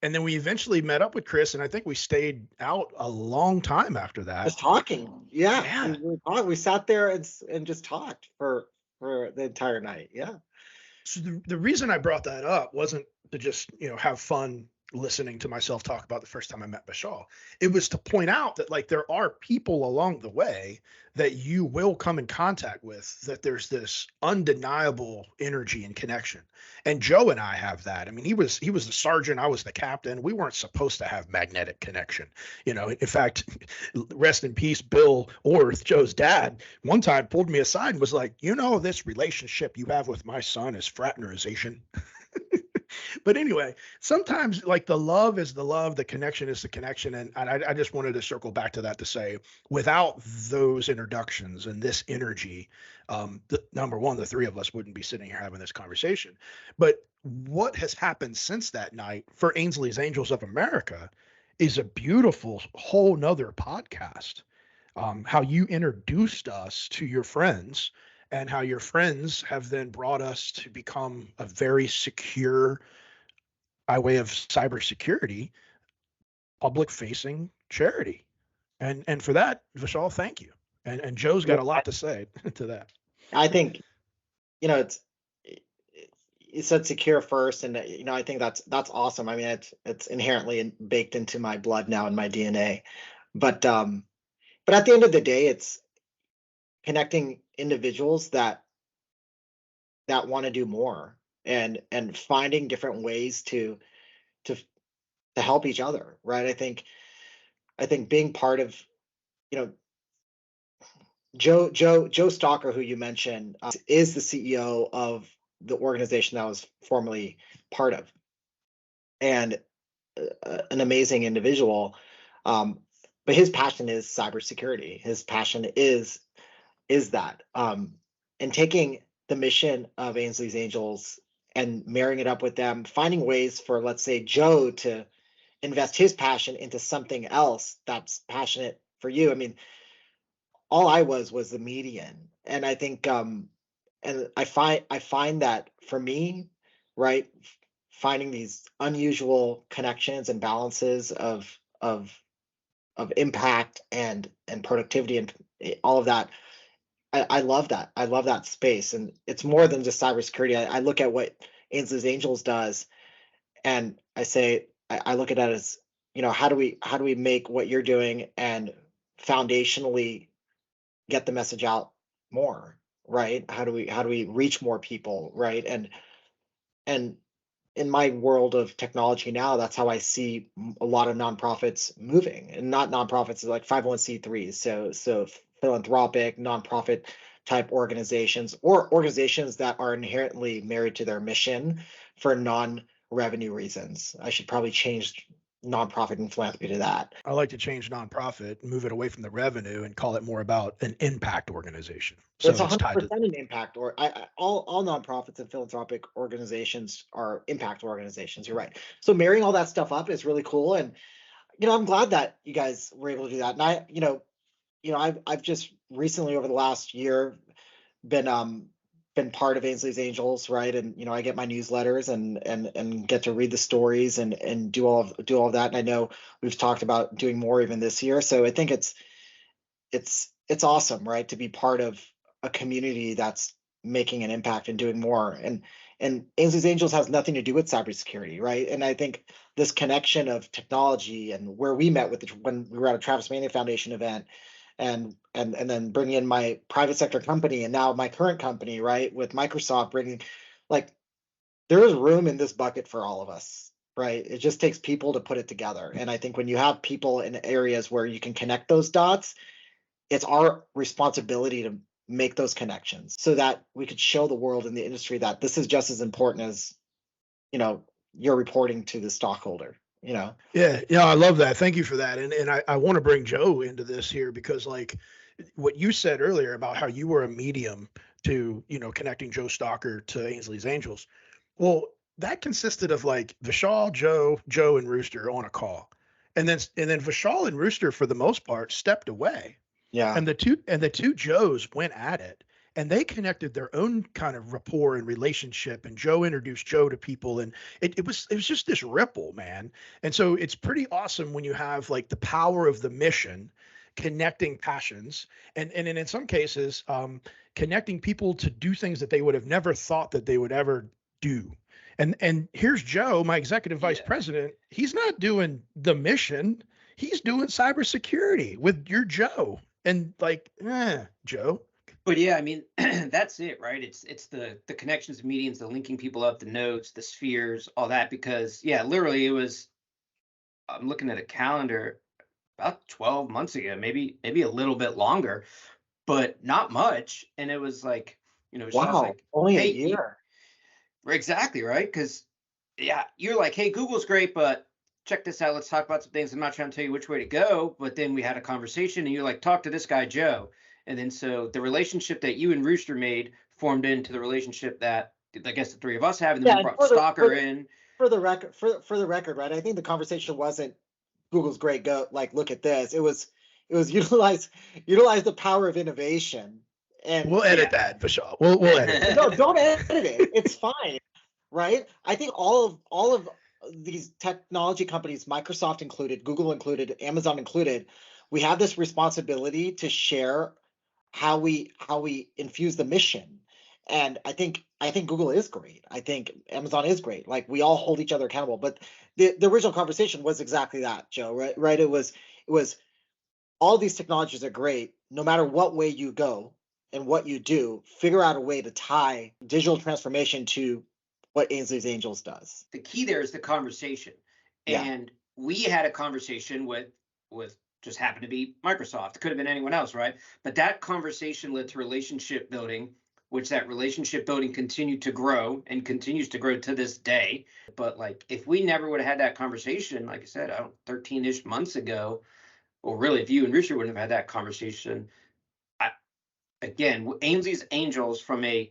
And then we eventually met up with Chris, and I think we stayed out a long time after that. Just talking. Yeah. We sat there and just talked for the entire night. Yeah. So the reason I brought that up wasn't to just, have fun listening to myself talk about the first time I met Vishal. It was to point out that like there are people along the way that you will come in contact with, that there's this undeniable energy and connection. And Joe and I have that. I mean, he was the sergeant, I was the captain. We weren't supposed to have magnetic connection. In fact, rest in peace, Bill Orth, Joe's dad, one time pulled me aside and was like, this relationship you have with my son is fraternization. But anyway, sometimes like the love is the love, the connection is the connection. And I just wanted to circle back to that to say, without those introductions and this energy, number one, the three of us wouldn't be sitting here having this conversation. But what has happened since that night for Ainsley's Angels of America is a beautiful whole nother podcast. How you introduced us to your friends, and how your friends have then brought us to become a very secure, by way of cybersecurity, public-facing charity. And for that, Vishal, thank you. And Joe's got a lot to say to that. I think, you said secure first, and I think that's awesome. I mean, it's inherently baked into my blood now and my DNA. But at the end of the day, it's connecting individuals that want to do more and finding different ways to help each other, right? I think I think being part of, you know, Joe Stalker, who you mentioned, is the CEO of the organization that I was formerly part of, and an amazing individual. But his passion is cybersecurity. His passion is that, and taking the mission of Ainsley's Angels and marrying it up with them, finding ways for, let's say, Joe to invest his passion into something else that's passionate for you. I mean, all I was the median, and I think, and I find that for me, right, finding these unusual connections and balances of impact and productivity and all of that. I love that. I love that space, and it's more than just cybersecurity. I look at what Ainsley's Angels does, and I say I look at it as, you know, how do we make what you're doing and foundationally get the message out more, right? How do we reach more people, right? And in my world of technology now, that's how I see a lot of nonprofits moving, and not nonprofits, like 501c3s. So philanthropic, nonprofit type organizations, or organizations that are inherently married to their mission for non-revenue reasons. I should probably change nonprofit and philanthropy to that. I like to change nonprofit, move it away from the revenue, and call it more about an impact organization. So It's it's tied to 100% an impact, or all nonprofits and philanthropic organizations are impact organizations. You're right. So marrying all that stuff up is really cool, and you know, I'm glad that you guys were able to do that. And I, I've just recently, over the last year, been part of Ainsley's Angels, right? And you know, I get my newsletters and get to read the stories and do all of that. And I know we've talked about doing more even this year. So I think it's awesome, right, to be part of a community that's making an impact and doing more. And Ainsley's Angels has nothing to do with cybersecurity, right? And I think this connection of technology, and where we met with when we were at a Travis Mania Foundation event, and then bringing in my private sector company, and now my current company, right, with Microsoft, bringing, like, there is room in this bucket for all of us, right? It just takes people to put it together. And I think when you have people in areas where you can connect those dots, it's our responsibility to make those connections so that we could show the world in the industry that this is just as important as, you know, you're reporting to the stockholder, you know? Yeah, I love that. Thank you for that. And I want to bring Joe into this here, because like what you said earlier about how you were a medium to, you know, connecting Joe Stalker to Ainsley's Angels. Well, that consisted of like Vishal, Joe, and Rooster on a call. And then Vishal and Rooster, for the most part, stepped away. Yeah. And the two Joes went at it, and they connected their own kind of rapport and relationship. And Joe introduced Joe to people, and it was just this ripple, man. And so it's pretty awesome when you have like the power of the mission connecting passions, and in some cases, connecting people to do things that they would have never thought that they would ever do. And here's Joe, my executive vice president. He's not doing the mission. He's doing cybersecurity with your Joe. And like, Joe. But yeah, I mean, that's it, right? It's the connections, the mediums, the linking people up, the nodes, the spheres, all that. Because yeah, literally, I'm looking at a calendar about 12 months ago, maybe a little bit longer, but not much. And it was like, you know, Wow, like, only hey, a year. exactly, right? Because yeah, you're like, hey, Google's great, but check this out. Let's talk about some things. I'm not trying to tell you which way to go, but then we had a conversation, and you're like, talk to this guy, Joe. And then so the relationship that you and Rooster made formed into the relationship that I guess the three of us have, and then we brought Stalker in. For the record, right? I think the conversation wasn't Google's great, go, like, look at this. It was utilize the power of innovation. And we'll edit that, Vishal. We'll edit it. No, don't edit it. It's fine, right? I think all of these technology companies, Microsoft included, Google included, Amazon included, we have this responsibility to share how we infuse the mission. And I think Google is great. I think Amazon is great. Like, we all hold each other accountable. But the original conversation was exactly that, Joe, right? Right. It was all these technologies are great, no matter what way you go and what you do, figure out a way to tie digital transformation to what Ainsley's Angels does. The key there is the conversation. Yeah. And we had a conversation with just happened to be Microsoft. It could have been anyone else, right? But that conversation led to relationship building, which that relationship building continued to grow and continues to grow to this day. But like, if we never would have had that conversation, like I said, 13-ish months ago, or really, if you and Rooster wouldn't have had that conversation, again, Ainsley's Angels from a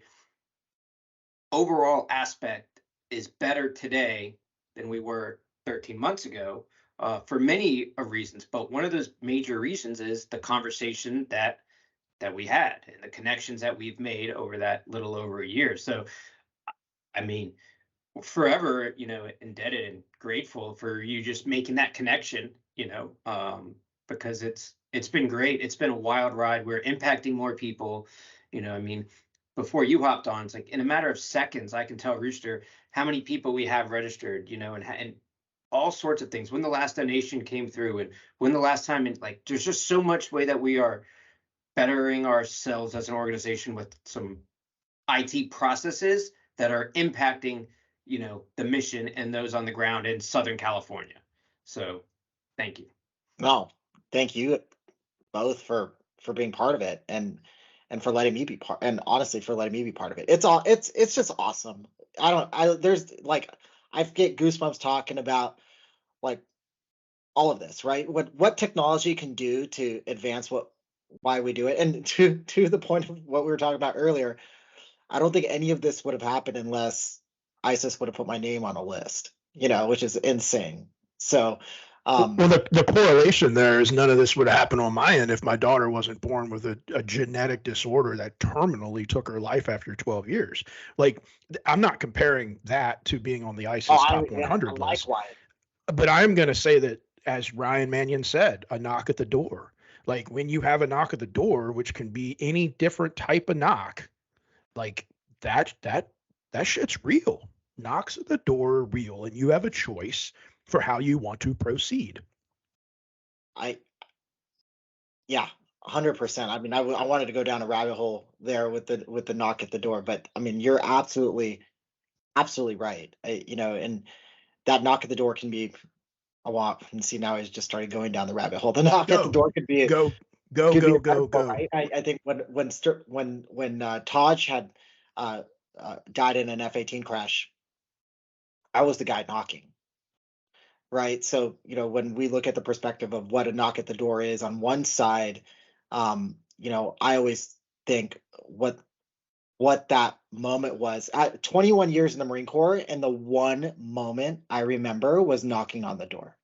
overall aspect is better today than we were 13 months ago, for many of reasons. But one of those major reasons is the conversation that we had and the connections that we've made over that little over a year. So, I mean, forever, indebted and grateful for you just making that connection, because it's been great. It's been a wild ride. We're impacting more people. I mean, before you hopped on, it's like in a matter of seconds, I can tell Rooster how many people we have registered, and all sorts of things. When the last donation came through, and when the last time, and like, there's just so much way that we are bettering ourselves as an organization with some IT processes that are impacting, the mission and those on the ground in Southern California. So thank you. No, thank you both for being part of it, and for letting me be part, and honestly for letting me be part of it. It's just awesome. There's like, I get goosebumps talking about like all of this, right? What technology can do to advance why we do it. And to the point of what we were talking about earlier, I don't think any of this would have happened unless ISIS would have put my name on a list, which is insane. So, well, the correlation there is none of this would happen on my end if my daughter wasn't born with a genetic disorder that terminally took her life after 12 years. Like, I'm not comparing that to being on the ISIS top 100 list. Likewise. But I'm going to say that, as Ryan Mannion said, a knock at the door. Like, when you have a knock at the door, which can be any different type of knock, like that shit's real. Knocks at the door are real, and you have a choice for how you want to proceed. Yeah, 100%. I mean, I wanted to go down a rabbit hole there with the knock at the door, but I mean, you're absolutely right. And that knock at the door can be a lot. And see, now I just started going down the rabbit hole. The knock at the door could be go. Right? I think when Taj had died in an F-18 crash, I was the guy knocking. Right. So, when we look at the perspective of what a knock at the door is on one side, I always think what that moment was. At 21 years in the Marine Corps, and the one moment I remember was knocking on the door.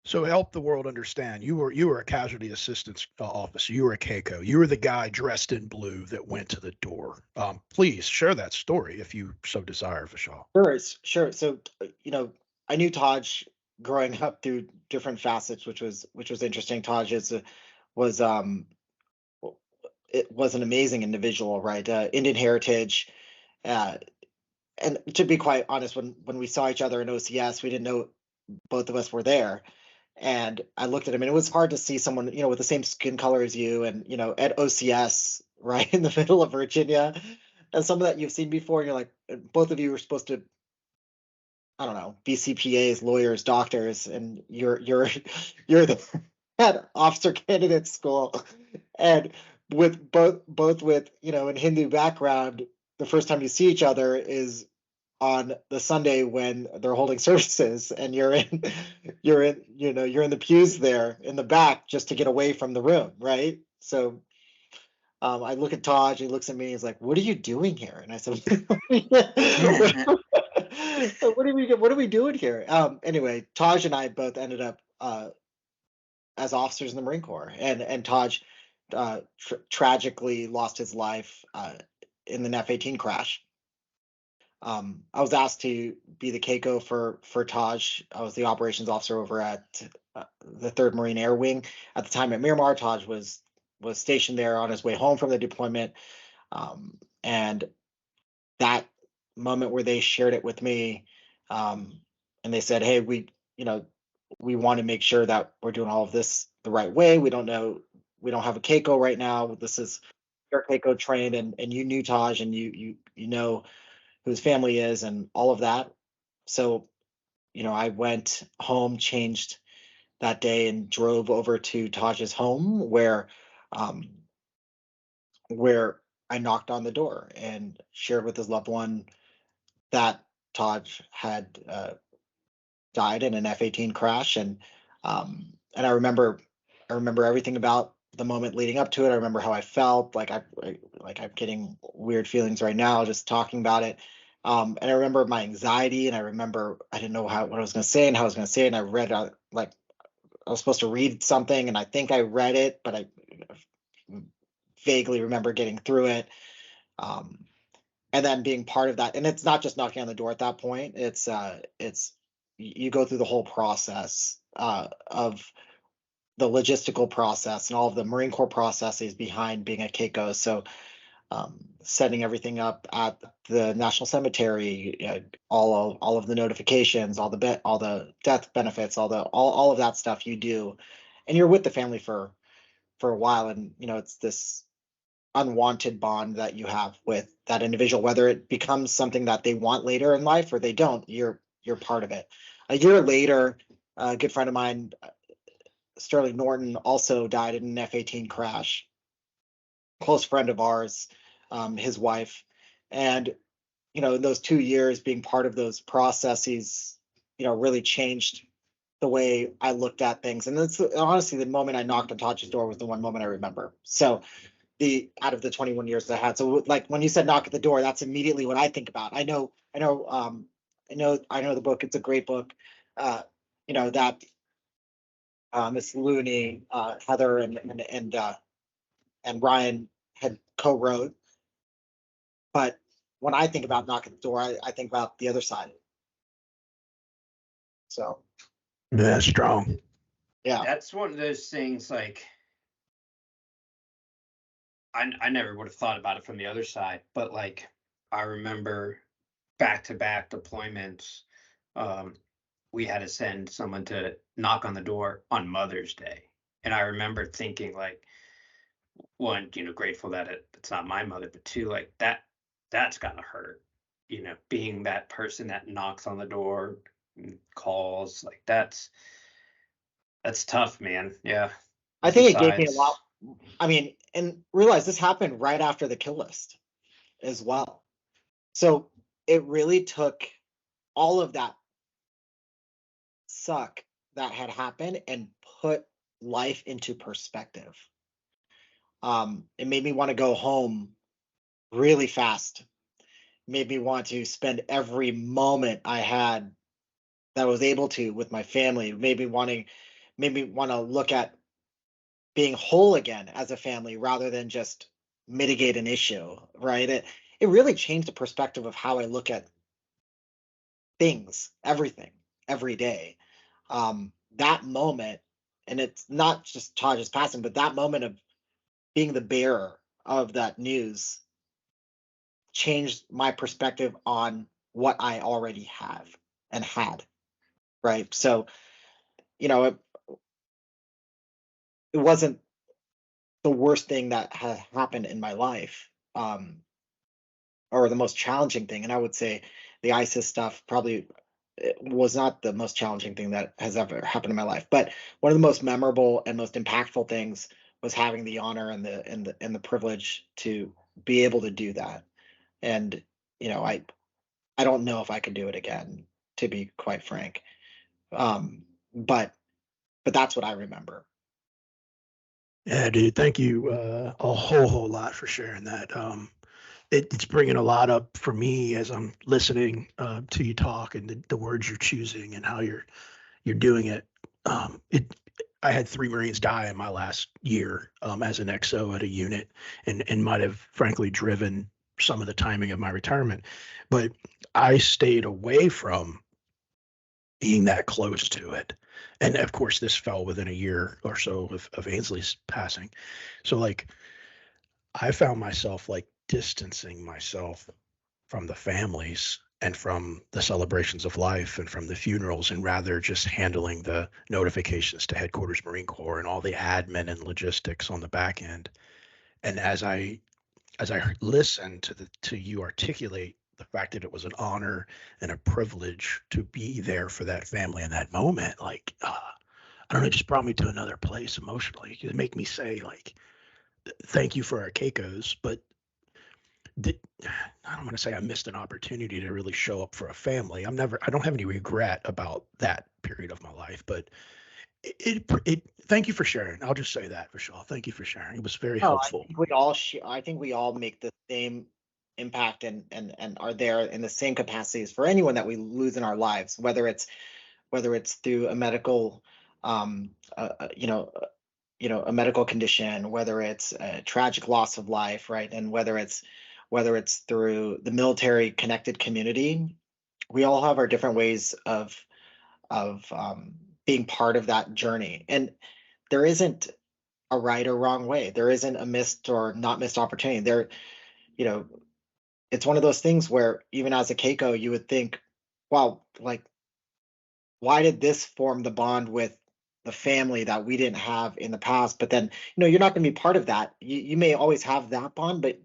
So help the world understand. You were a casualty assistance officer. You were a KCO. You were the guy dressed in blue that went to the door. Please share that story if you so desire, Vishal. Sure. So, I knew Taj growing up through different facets, which was interesting. Taj was an amazing individual, right? Indian heritage, and to be quite honest, when we saw each other in OCS, we didn't know both of us were there. And I looked at him, and it was hard to see someone, with the same skin color as you, and at OCS, right in the middle of Virginia, and some of that you've seen before. And you're like, both of you were supposed to, I don't know, be CPAs, lawyers, doctors, and you're the head officer candidate school, and with both with in Hindu background, the first time you see each other is on the Sunday when they're holding services, and you're in the pews there in the back just to get away from the room, right? So I look at Taj, he looks at me, he's like, "What are you doing here?" And I said, what are we doing here? Anyway, Taj and I both ended up as officers in the Marine Corps, and Taj tragically lost his life in the F-18 crash. I was asked to be the KCO for Taj. I was the operations officer over at the 3rd Marine Air Wing. At the time at Miramar, Taj was stationed there on his way home from the deployment. And that moment where they shared it with me, and they said, "Hey, we want to make sure that we're doing all of this the right way. We don't have a KCO right now. This is your KCO trained, and you knew Taj, and you know who his family is, and all of that." So, I went home, changed that day and drove over to Taj's home um, where I knocked on the door and shared with his loved one that Taj had died in an F-18 crash, and I remember everything about the moment leading up to it. I remember how I felt. Like I'm getting weird feelings right now just talking about it. And I remember my anxiety, and I remember I didn't know what I was going to say and how I was going to say it. And I read like I was supposed to read something, and I think I read it, but I vaguely remember getting through it. Um, and then being part of that, and it's not just knocking on the door at that point. It's you go through the whole process of the logistical process and all of the Marine Corps processes behind being a Keiko. So setting everything up at the National Cemetery, all of the notifications, all the death benefits, all of that stuff you do, and you're with the family for a while, and it's this unwanted bond that you have with that individual, whether it becomes something that they want later in life or they don't. You're part of it. A year later, a good friend of mine, Sterling Norton, also died in an F-18 crash. Close friend of ours, his wife, and in those 2 years, being part of those processes, really changed the way I looked at things. And that's honestly the moment I knocked on Taj's door was the one moment I remember. So out of the 21 years that I had. So like when you said knock at the door, that's immediately what I think about. I know the book. It's a great book. That Miss Looney, Heather, and Ryan had co-wrote. But when I think about knock at the door, I think about the other side. So Yeah, strong. yeah. That's one of those things, like, I never would have thought about it from the other side, but like I remember back-to-back deployments, we had to send someone to knock on the door on Mother's Day. And I remember thinking, like, one, grateful that it's not my mother, but two, like that's gotta hurt. Being that person that knocks on the door and calls, like that's tough, man. Yeah. I think it gave me a lot. Besides, I mean, and realize this happened right after the kill list as well. So it really took all of that suck that had happened and put life into perspective. It made me want to go home really fast. Made me want to spend every moment I had that I was able to with my family. Made me want to look at being whole again as a family rather than just mitigate an issue, right? It really changed the perspective of how I look at things, everything, every day. That moment, and it's not just Taj's passing, but that moment of being the bearer of that news changed my perspective on what I already have and had, right? So, it wasn't the worst thing that had happened in my life, or the most challenging thing. And I would say the ISIS stuff probably was not the most challenging thing that has ever happened in my life. But one of the most memorable and most impactful things was having the honor and the privilege to be able to do that. And I don't know if I could do it again, to be quite frank. But that's what I remember. Yeah, dude. Thank you a whole lot for sharing that. It's bringing a lot up for me as I'm listening to you talk and the words you're choosing and how you're doing it. I had 3 Marines die in my last year as an XO at a unit, and might have frankly driven some of the timing of my retirement. But I stayed away from being that close to it. And of course, this fell within a year or so of Ainsley's passing. So like, I found myself like distancing myself from the families and from the celebrations of life and from the funerals, and rather just handling the notifications to headquarters Marine Corps and all the admin and logistics on the back end. And as I listened to you articulate the fact that it was an honor and a privilege to be there for that family in that moment, like I don't know, it just brought me to another place emotionally. It make me say like, thank you for our Keikos, but I don't want to say I missed an opportunity to really show up for a family. I don't have any regret about that period of my life, but thank you for sharing. I'll just say that, Vishal. Thank you for sharing. It was very No, helpful. I think we all make the same impact and are there in the same capacities for anyone that we lose in our lives, whether it's through a medical, a medical condition, whether it's a tragic loss of life, right? And whether it's through the military connected community, we all have our different ways of being part of that journey. And there isn't a right or wrong way. There isn't a missed or not missed opportunity. You know, it's one of those things where even as a Keiko, you would think, wow, like, why did this form the bond with the family that we didn't have in the past? But then, you're not going to be part of that. You may always have that bond, but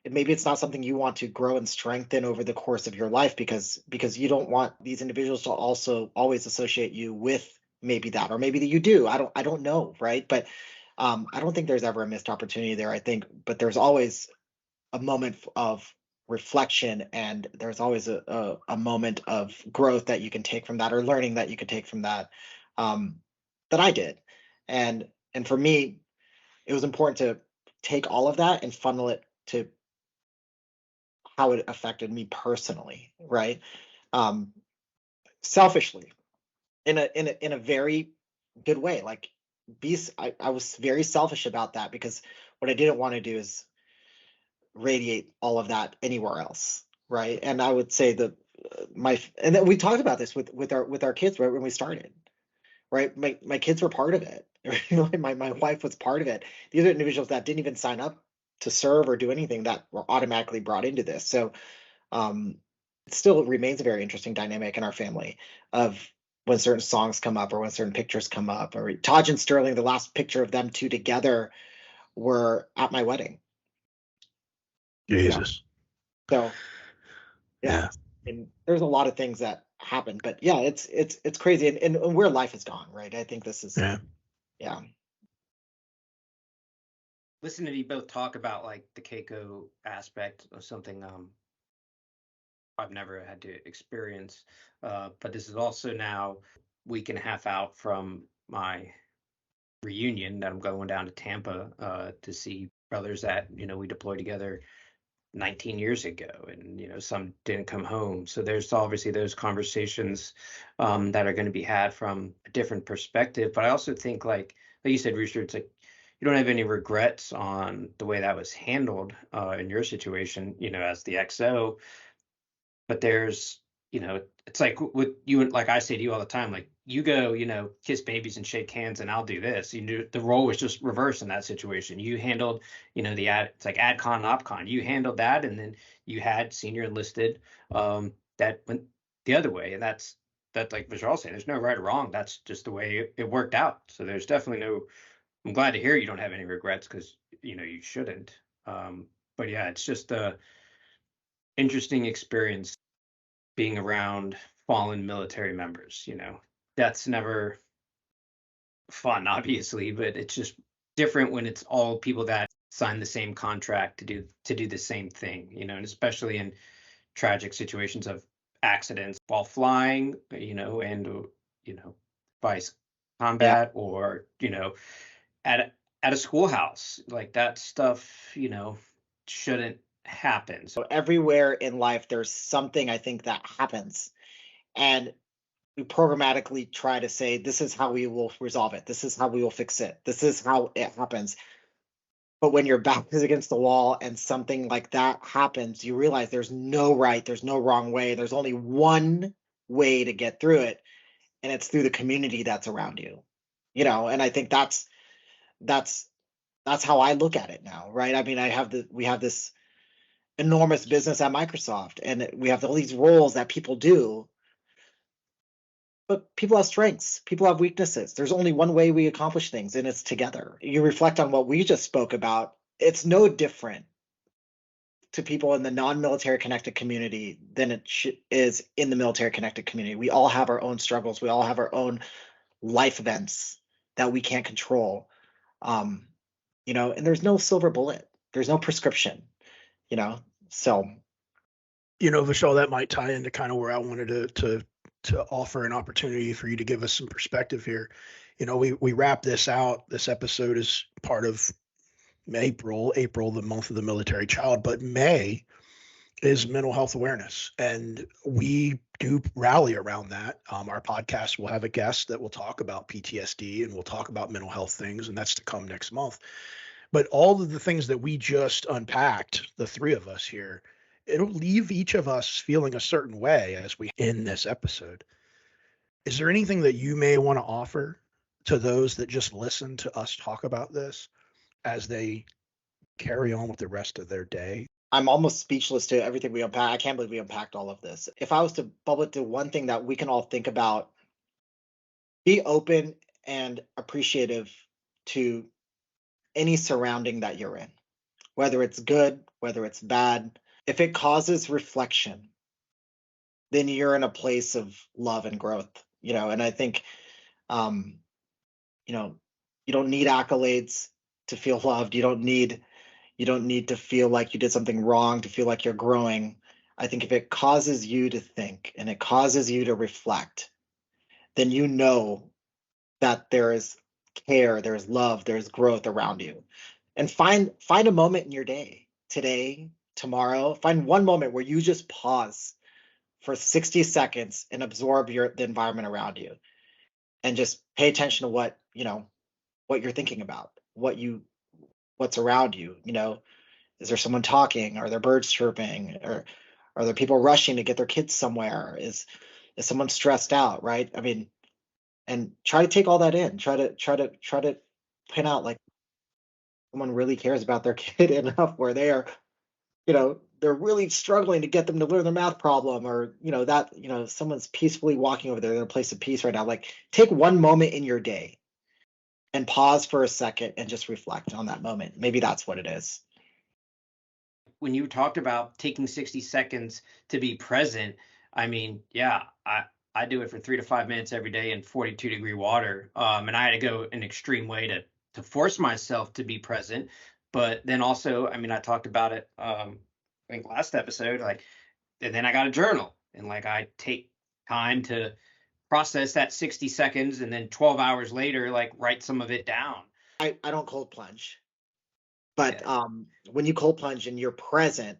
maybe it's not something you want to grow and strengthen over the course of your life because you don't want these individuals to also always associate you with maybe that, or maybe that you do. I don't know, right? But I don't think there's ever a missed opportunity there. I think, but there's always a moment of reflection, and there's always a moment of growth that you can take from that, or learning that you could take from that, that I did. And for me, it was important to take all of that and funnel it to how it affected me personally, right? Selfishly, in a very good way. Like, I was very selfish about that, because what I didn't want to do is radiate all of that anywhere else, right? And I would say that and then we talked about this with our kids right when we started, right? My kids were part of it. My wife was part of it. These are individuals that didn't even sign up to serve or do anything, that were automatically brought into this. So it still remains a very interesting dynamic in our family of when certain songs come up, or when certain pictures come up. Or Taj and Sterling, the last picture of them two together were at my wedding. Jesus. So yeah. And there's a lot of things that happen, but yeah, it's crazy, and where life has gone, right? I think this is yeah. Listening to you both talk about like the Keiko aspect of something I've never had to experience, but this is also now week and a half out from my reunion that I'm going down to Tampa to see brothers that we deployed together 19 years ago, and some didn't come home. So there's obviously those conversations that are going to be had from a different perspective. But I also think, like you said, Rooster, it's like you don't have any regrets on the way that was handled in your situation, as the XO. But there's, it's like with you, like I say to you all the time, like you go, kiss babies and shake hands, and I'll do this. The role was just reversed in that situation. You handled, it's like AdCon, OpCon. You handled that, and then you had senior enlisted that went the other way, and that's like Vishal saying, there's no right or wrong. That's just the way it worked out. So there's definitely no. I'm glad to hear you don't have any regrets, because you shouldn't. But yeah, it's just a interesting experience being around fallen military members. That's never fun, obviously, but it's just different when it's all people that sign the same contract to do the same thing, and especially in tragic situations of accidents while flying, and vice combat, or at a schoolhouse, like that stuff, shouldn't happen. So everywhere in life, there's something, I think, that happens, and we programmatically try to say, this is how we will resolve it. This is how we will fix it. This is how it happens. But when your back is against the wall and something like that happens, you realize there's no right, there's no wrong way. There's only one way to get through it, and it's through the community that's around you. And I think that's how I look at it now, right? I mean, we have this enormous business at Microsoft, and we have all these roles that people do, but people have strengths, people have weaknesses. There's only one way we accomplish things, and it's together. You reflect on what we just spoke about, it's no different to people in the non-military connected community than it is in the military connected community. We all have our own struggles. We all have our own life events, that we can't control. You know, and there's no silver bullet. There's no prescription, you know. So, You know, Vishal, that might tie into kind of where I wanted to offer an opportunity for you to give us some perspective here. You know, we wrap this out. This episode is part of April, the month of the military child, but May is mental health awareness, and we do rally around that. Our podcast will have a guest that will talk about PTSD, and we'll talk about mental health things, and that's to come next month. But all of the things that we just unpacked, the three of us here, it'll leave each of us feeling a certain way as we end this episode. Is there anything that you may want to offer to those that just listen to us talk about this as they carry on with the rest of their day? I'm almost speechless to everything we unpacked. I can't believe we unpacked all of this. If I was to bubble it to one thing that we can all think about, be open and appreciative to any surrounding that you're in, whether it's good, whether it's bad. If it causes reflection, then you're in a place of love and growth, you know. And I think, you know, you don't need accolades to feel loved. You don't need to feel like you did something wrong to feel like you're growing. I think if it causes you to think and it causes you to reflect, then you know that there is care, there's love, there's growth around you. And find a moment in your day, today, tomorrow, find one moment where you just pause for 60 seconds and absorb the environment around you, and just pay attention to what you're thinking about, what's around you. You know, is there someone talking? Are there birds chirping? Or are there people rushing to get their kids somewhere? Is someone stressed out, right? I mean, and try to take all that in. Try to pin out, like, someone really cares about their kid enough where they are, you know, they're really struggling to get them to learn their math problem, or, you know, that, you know, someone's peacefully walking over there in a place of peace right now. Like, take one moment in your day and pause for a second and just reflect on that moment. Maybe that's what it is. When you talked about taking 60 seconds to be present, I mean, yeah, I do it for 3 to 5 minutes every day in 42-degree water. And I had to go an extreme way to force myself to be present. But then also, I mean, I talked about it, I think last episode, like, and then I got a journal, and like I take time to process that 60 seconds, and then 12 hours later, like, write some of it down. I don't cold plunge, but Yeah. when you cold plunge and you're present,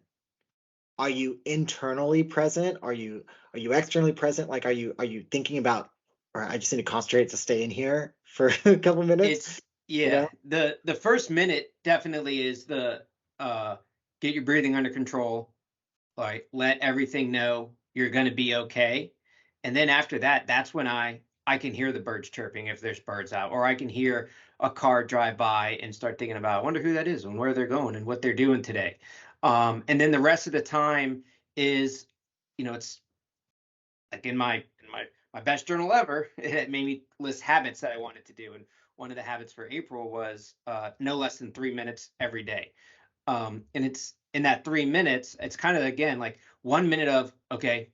are you internally present? Are you externally present? Like, are you thinking about, or I just need to concentrate to stay in here for a couple minutes? Yeah, the first minute definitely is the get your breathing under control, like let everything know you're going to be okay. And then after that, that's when I can hear the birds chirping if there's birds out, or I can hear a car drive by and start thinking about, I wonder who that is and where they're going and what they're doing today. And then the rest of the time is, you know, it's like in my best journal ever, it made me list habits that I wanted to do. And one of the habits for April was no less than 3 minutes every day. And it's in that 3 minutes, it's kind of, again, like 1 minute of, okay,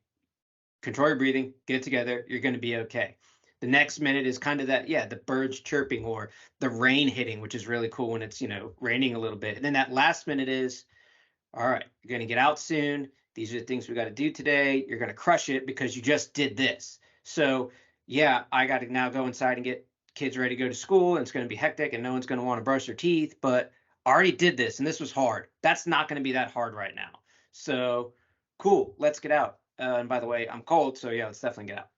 control your breathing, get it together, you're going to be okay. The next minute is kind of that, yeah, the birds chirping or the rain hitting, which is really cool when it's, you know, raining a little bit. And then that last minute is, all right, you're going to get out soon. These are the things we got to do today. You're going to crush it because you just did this. So, yeah, I got to now go inside and get kids ready to go to school, and it's going to be hectic, and no one's going to want to brush their teeth. But I already did this, and this was hard. That's not going to be that hard right now. So, cool, let's get out. And by the way, I'm cold, so yeah, let's definitely get out.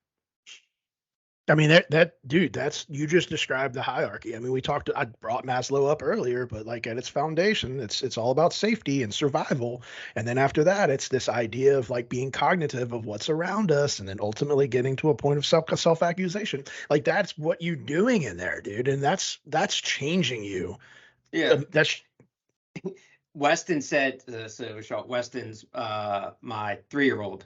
I mean, that dude, that's, you just described the hierarchy. I mean, I brought Maslow up earlier, but like at its foundation, it's all about safety and survival. And then after that, it's this idea of like being cognitive of what's around us, and then ultimately getting to a point of self-accusation. Like, that's what you're doing in there, dude. And that's changing you. Yeah. That's Weston said, Weston's my 3-year-old.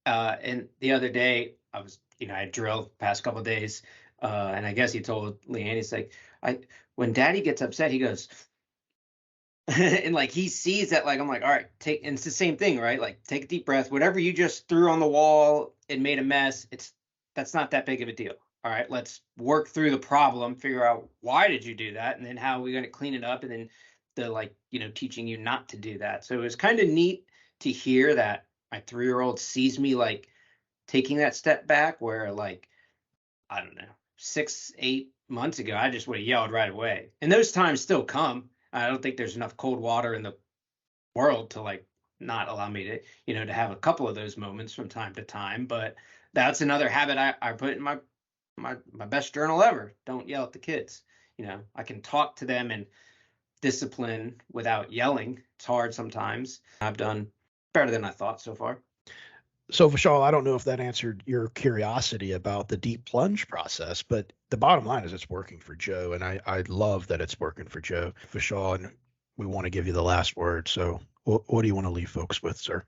And the other day I was, you know, I drilled past couple of days, and I guess he told Leanne, he's like, when Daddy gets upset, he goes, and like he sees that, like, I'm like, all right, and it's the same thing, right? Like, take a deep breath. Whatever you just threw on the wall and made a mess, that's not that big of a deal. all right, let's work through the problem, figure out why did you do that, and then how are we going to clean it up, and then the like, teaching you not to do that. So it was kind of neat to hear that my 3-year-old sees me like taking that step back, where like, I don't know, 6-8 months ago, I just would have yelled right away. And those times still come. I don't think there's enough cold water in the world to like not allow me to, to have a couple of those moments from time to time. But that's another habit I put in my best journal ever. Don't yell at the kids. I can talk to them and discipline without yelling. It's hard sometimes. I've done better than I thought so far. So Vishal, I don't know if that answered your curiosity about the deep plunge process, but the bottom line is it's working for Joe, and I love that it's working for Joe. Vishal, and we want to give you the last word. So what do you want to leave folks with, sir?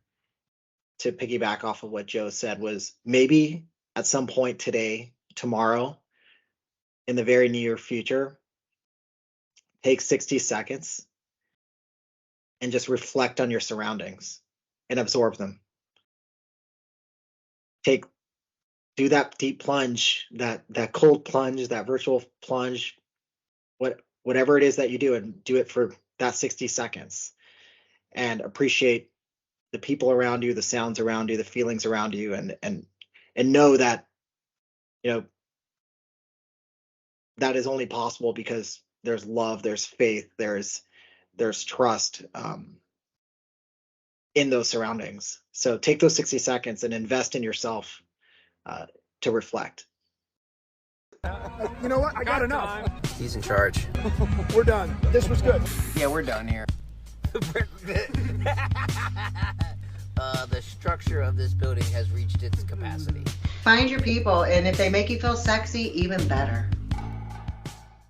To piggyback off of what Joe said, was maybe at some point today, tomorrow, in the very near future, take 60 seconds and just reflect on your surroundings and absorb them. Do that deep plunge, that cold plunge, that virtual plunge, whatever it is that you do, and do it for that 60 seconds, and appreciate the people around you, the sounds around you, the feelings around you, and know that, that is only possible because there's love, there's faith, there's trust in those surroundings. So take those 60 seconds and invest in yourself to reflect. You know what? I got enough. He's in charge. We're done. This was good. Yeah, we're done here. The structure of this building has reached its capacity. Find your people, and if they make you feel sexy, even better.